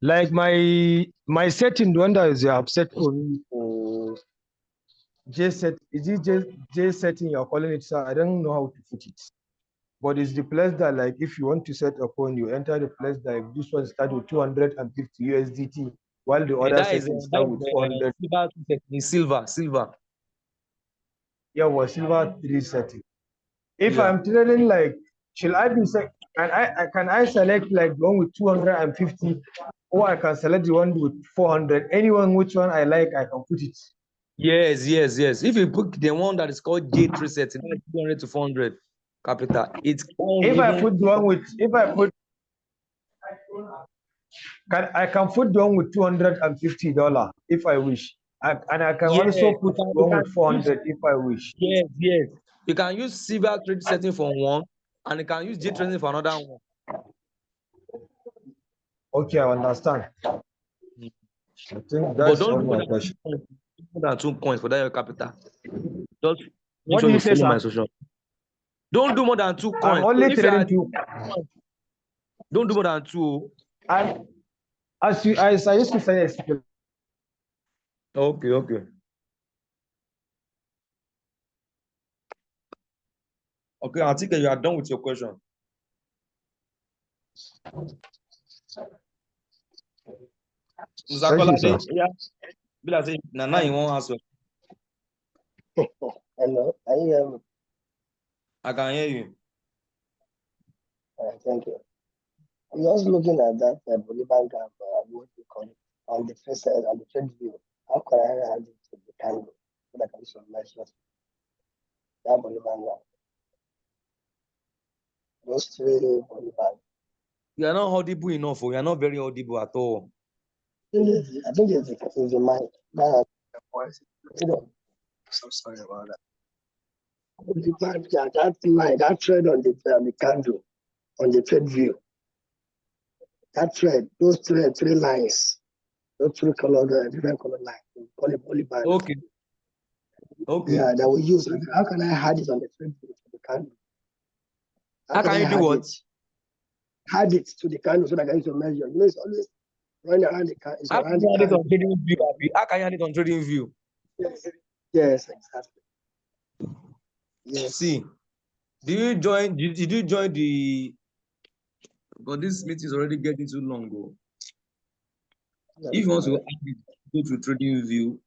Like my setting, the one that is set for me for J set. Is it J setting you're calling it, sir? I don't know how to put it. But it's the place that, like, if you want to set a coin, you enter the place that, like, this one start with 250 USDT, while the other setting start with 400. Silver. Yeah, well, silver 3 setting. If I'm trading, like, can I select like one with 250, or I can select the one with 400? Anyone, which one I like, I can put it. Yes. If you put the one that is called J3 setting, 200 to 400 capital, it's if I put the one with I can put the one with $250 if I wish, and I can also put the one with 400 if I wish. Yes. You can use silver trade setting for one, and you can use J trading for another one. Okay, I understand. I think that's all my question. More than 2 coins for that your capital. Just what do you say, sir? Don't do more than 2 coins. I'm only trading 2. Don't do more than 2. As I used to say. Okay. Okay, I think you are done with your question. Thank you, sir. Now you won't answer. Hello, can you hear me? I can hear you. Thank you. I'm just looking at that Bolivar gap, what you call it, on the first side, on the third view. How can I add it to the candle so that I can visualize that Bolivar gap? Those 3 Bolivar. You are not audible enough. You are not very audible at all. I think it's the mic. I'm sorry about that. The band, yeah, that line, that thread on the candle, on the thread view, that thread, those three lines, those three color, different color lines, we call it polyband. Okay. Okay. Yeah, that we use. How can I hide it on the thread view to the candle? How can you do what? Hide it to the candle so that I can use to measure. You know, it's always running around the candle. It's How around can the you add it candle. on trading view? Abi? How can you add it on trading view? Yes, exactly. Yes. See, did you join the, because this meeting is already getting too long, though. If you want to add it, go to trading view.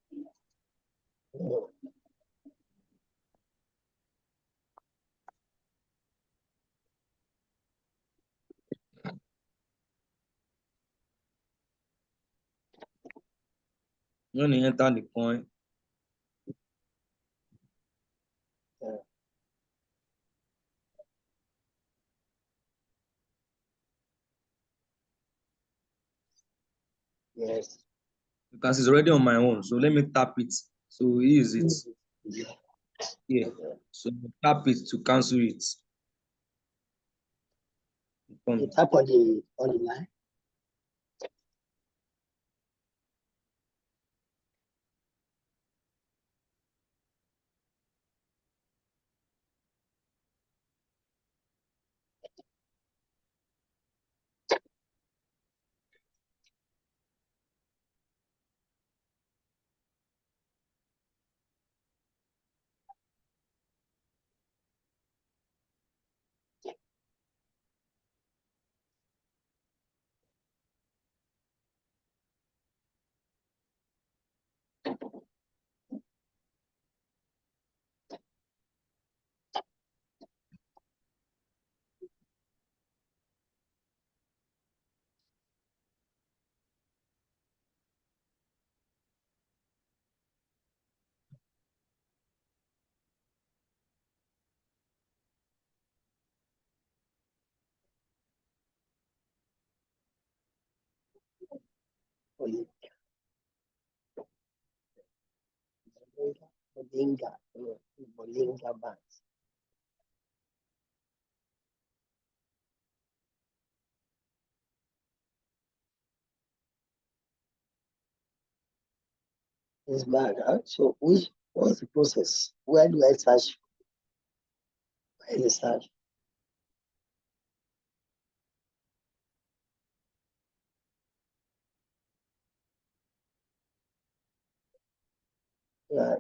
When you enter the coin, Yes. because it's already on my own. So let me tap it. So use it. Yeah. So tap it to cancel it. You tap on the line. Bolinga bands. It's bad, huh? So what's the process? Where do I search? Where is the search? Yeah,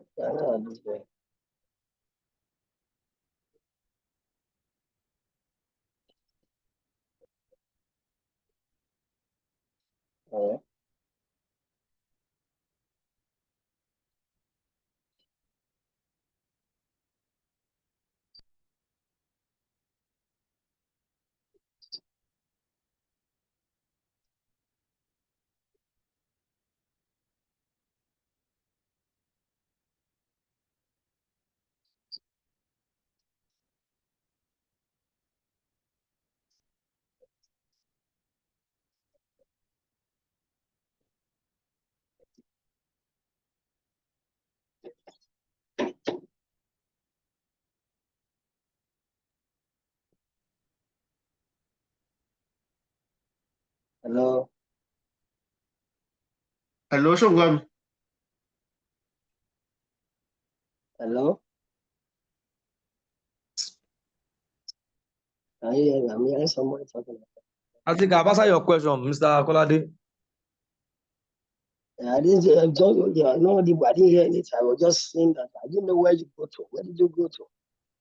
this way. Hello. Hello, Shogam. Hello. I'm hearing somebody talking. I think I've answered your question, Mr. Kolade. I didn't don't yeah, no, I didn't hear anything. I was just saying that I didn't know where you go to. Where did you go to?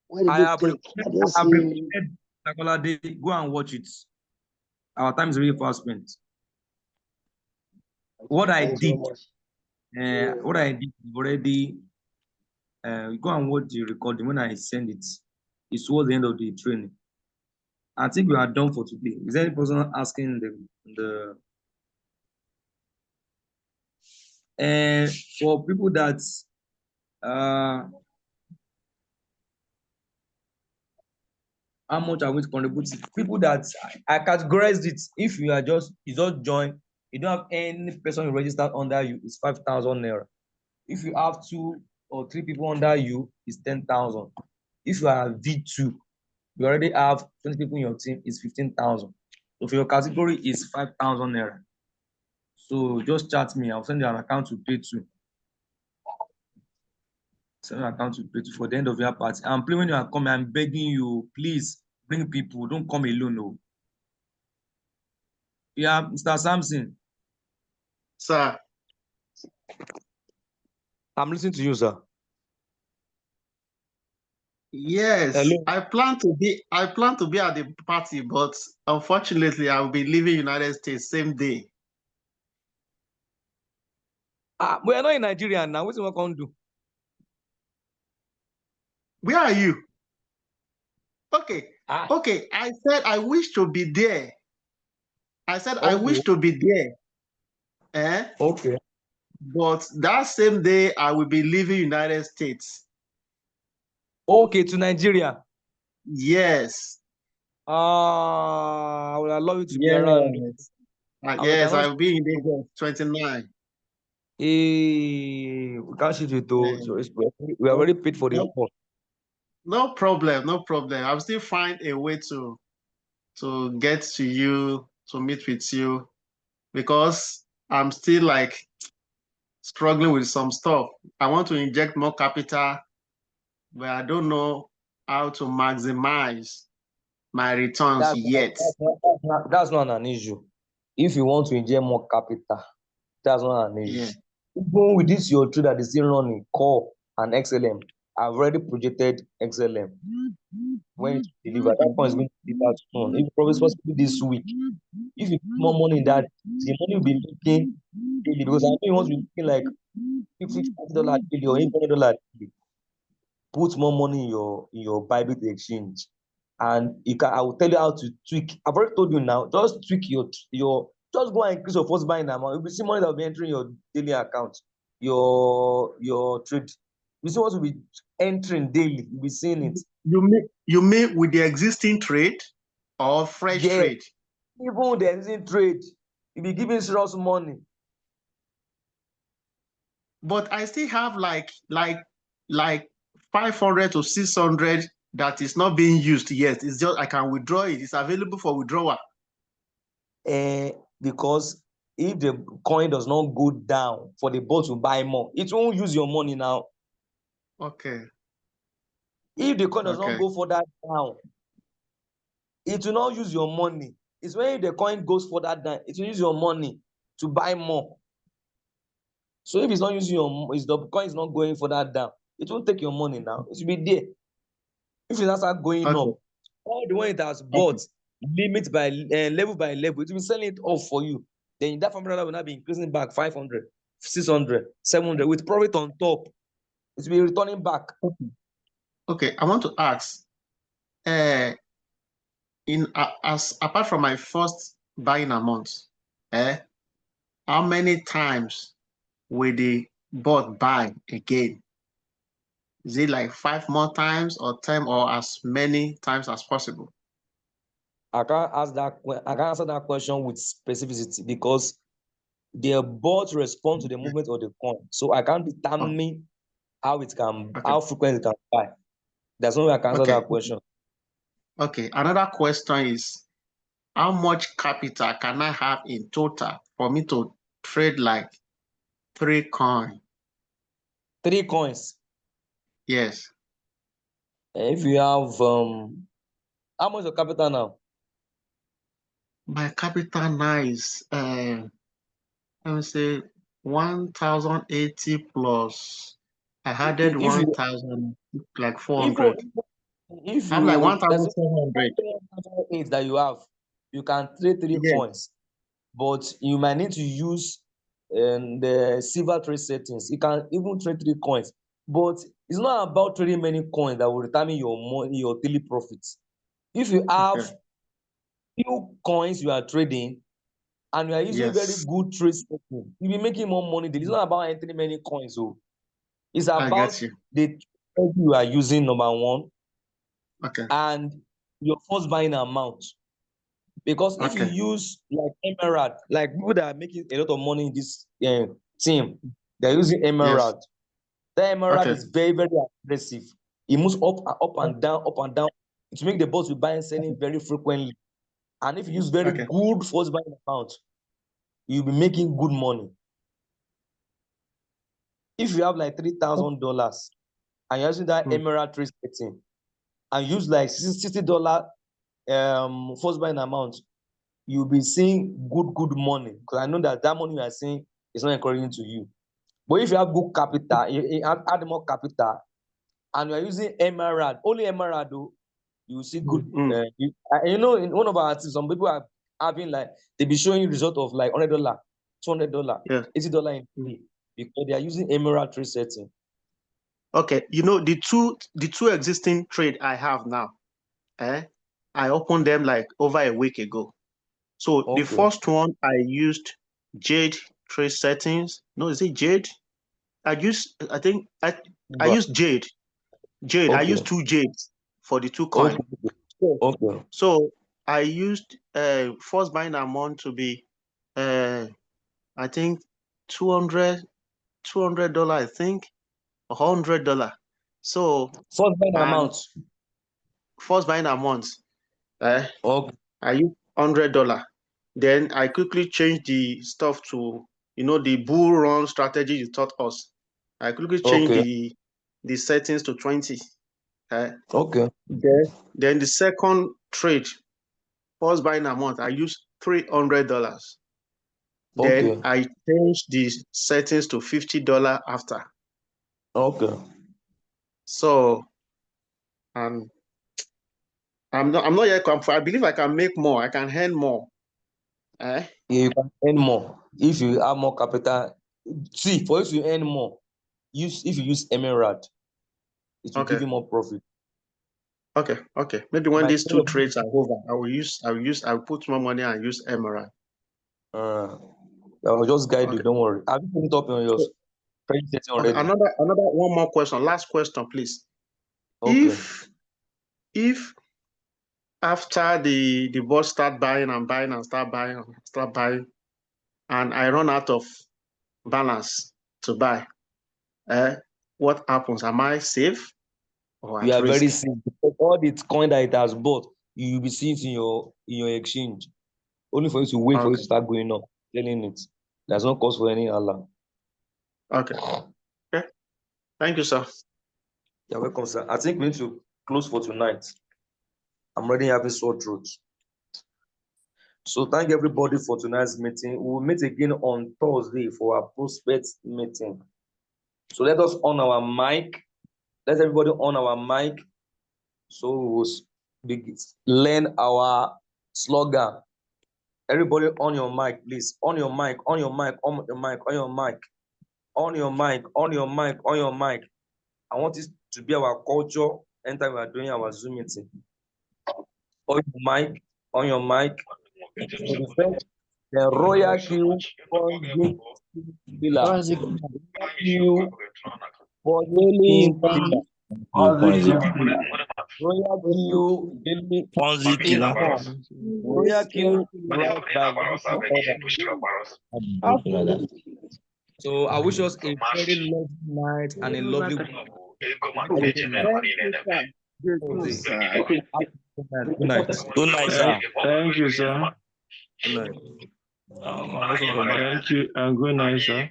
Where did I you have take? I didn't see. prepared, Mr. Kolade. Go and watch it. Our time is really fast spent. What I Thanks so did, much. what I did already, go and watch the recording when I send it. It's towards the end of the training. I think we are done for today. Is there any person asking and for people that how much are we contributing? People that I categorized it. If you just join, you don't have any person registered under you, it's 5,000 naira. If you have 2 or 3 people under you, it's 10,000. If you are V2, you already have 20 people in your team, it's 15,000. So for your category, is 5,000 naira. So just chat me. I'll send you an account to pay to. Send an account to pay to for the end of your party. And please, when you are coming, I'm begging you, please bring people. Don't come alone. No. Yeah, Mr. Samson. Sir, I'm listening to you, sir. yes, Hello. I plan to be at the party, but unfortunately, I will be leaving United States same day. We are not in Nigeria now. What's we can do? Where are you? Okay, Ah, okay. I said I wish to be there. I said I okay, wish to be there. okay. But that same day, I will be leaving United States. Okay, to Nigeria. Yes. I would allow you to be around. Yes. And we Yes, cannot. I will be in the 29. We can't shoot it though. So we No, already paid for the no, phone. no problem, no problem. I'll still find a way to get to you, to meet with you, because I'm still like struggling with some stuff. I want to inject more capital, but I don't know how to maximize my returns That's yet. that's not an issue. If you want to inject more capital, that's not an issue. Yeah. Even with this, your trade that is still running core and XLM. I've already projected XLM when it deliver. That one is going to deliver soon. If probably possibly this week. If you put more money in that, the money will be making daily because I know you want to be making like $50 daily or $800 daily. Put more money in your Bybit exchange, and you can. I will tell you how to tweak. I've already told you now. Just tweak your. Just go and increase your first buying amount. You'll be seeing money that will be entering your daily account, your trade. You see what will be entering daily. You'll be seeing it. You mean with the existing trade or fresh Yeah, trade? even the existing trade, you'll be giving serious money. But I still have like 500 to 600 that is not being used yet. It's just I can withdraw it. It's available for withdrawal. Because if the coin does not go down for the bot to buy more, it won't use your money now. Okay. If the coin does not Okay. go further down, it will not use your money. It's when the coin goes further down, it will use your money to buy more. So if it's not using if the coin is not going further down, it won't take your money now. It will be there. If it not start going Okay. up, all the one it has bought, limit by level by level, it will be selling it off for you. Then that $500 will not be increasing back 500, 600, 700 with profit on top. It will be returning back. Okay. I want to ask, as apart from my first buying amount, how many times will the bot buy again? Is it like 5 more times or 10 or as many times as possible? I can't answer that question with specificity because the bot respond to the movement of the coin. So I can't determine how frequent it can buy. There's no way I can answer that question. Okay. Another question is, how much capital can I have in total for me to trade like 3 coins? 3 coins. Yes. If you have how much your capital now? My capital now is let me say 1080 plus I added If you 1000 like if 400. you if I have like you there's 1700. 8 that you have, you can trade 3 Yes. coins, but you might need to use the silver trade settings. You can even trade 3 coins, but it's not about trading many coins that will determine your money, your daily profits. If you have Okay. few coins you are trading and you are using very Yes. good trade setting, you'll be making more money. It's not about entering many coins. So it's I about get you. the trade you are using, number one, Okay. and your first buying amount. Because if you Okay. use like Emerald, like people that are making a lot of money in this team, they're using Yes. Emerald. The Emerald Okay. is very, very aggressive. It moves up and down, to make the bots be buying and selling very frequently. And if you use very good first buying amount, you'll be making good money. If you have like $3,000 and you're using that Emerald trade setting and use like $60 first buying amount, you'll be seeing good money. Because I know that money you are seeing is not encouraging to you. But if you have good capital, you add more capital, and you are using Emerald, only Emerald, though, you will see good. You know, in one of our teams, some people are having like, they be showing you result of like $100, $200, $80 in free because they are using Emerald trade setting. Okay, you know, the two existing trade I have now, I opened them like over a week ago. So the first one I used Jade trade settings. No, is it Jade? I used Jade. I used 2 Jades for the 2 coin. So I used first buying amount to be I think $200, I think, $100. So first buying amount. First buying amount. I used $100. Then I quickly changed the stuff to, you know, the bull run strategy you taught us. I quickly changed the settings to 20. Then the second trade, first buying amount, I used $300. Then I changed the settings to $50 after. So, I'm not yet comfortable. I believe I can make more. I can earn more. Yeah, you can earn more if you have more capital. See, for you to earn more, if you use Emerald, it will give you more profit. Okay. Maybe when these 2 trades are over, I will put more money and use Emerald. I'll just guide you. Don't worry. Have you put it up on your trade setting already? Another one more question. Last question, please. If after the bot start buying, and I run out of balance to buy, what happens? Am I safe or You at are risk? very safe because all the coin that it has bought, you will be seeing it in your exchange. Only for you to wait for it to start going up, selling it. There's no cause for any alarm. Okay. Thank you, sir. You're welcome, sir. I think we need to close for tonight. I'm already having sore throat. So thank everybody for tonight's meeting. We will meet again on Thursday for our prospect meeting. So let us on our mic. Let everybody on our mic. So we will learn our slogan. Everybody on your mic, please. On your mic, on your mic, on your mic, on your mic, on your mic, on your mic, on your mic. I want it to be our culture anytime we are doing our Zoom meeting. On your mic, on your mic. The RoyalQ pillar. For daily RoyalQ daily RoyalQ right by order. So I wish us a very lovely night and a lovely week. Good night. Good night, sir. Thank you, sir. Good night. Thank you and good night, sir.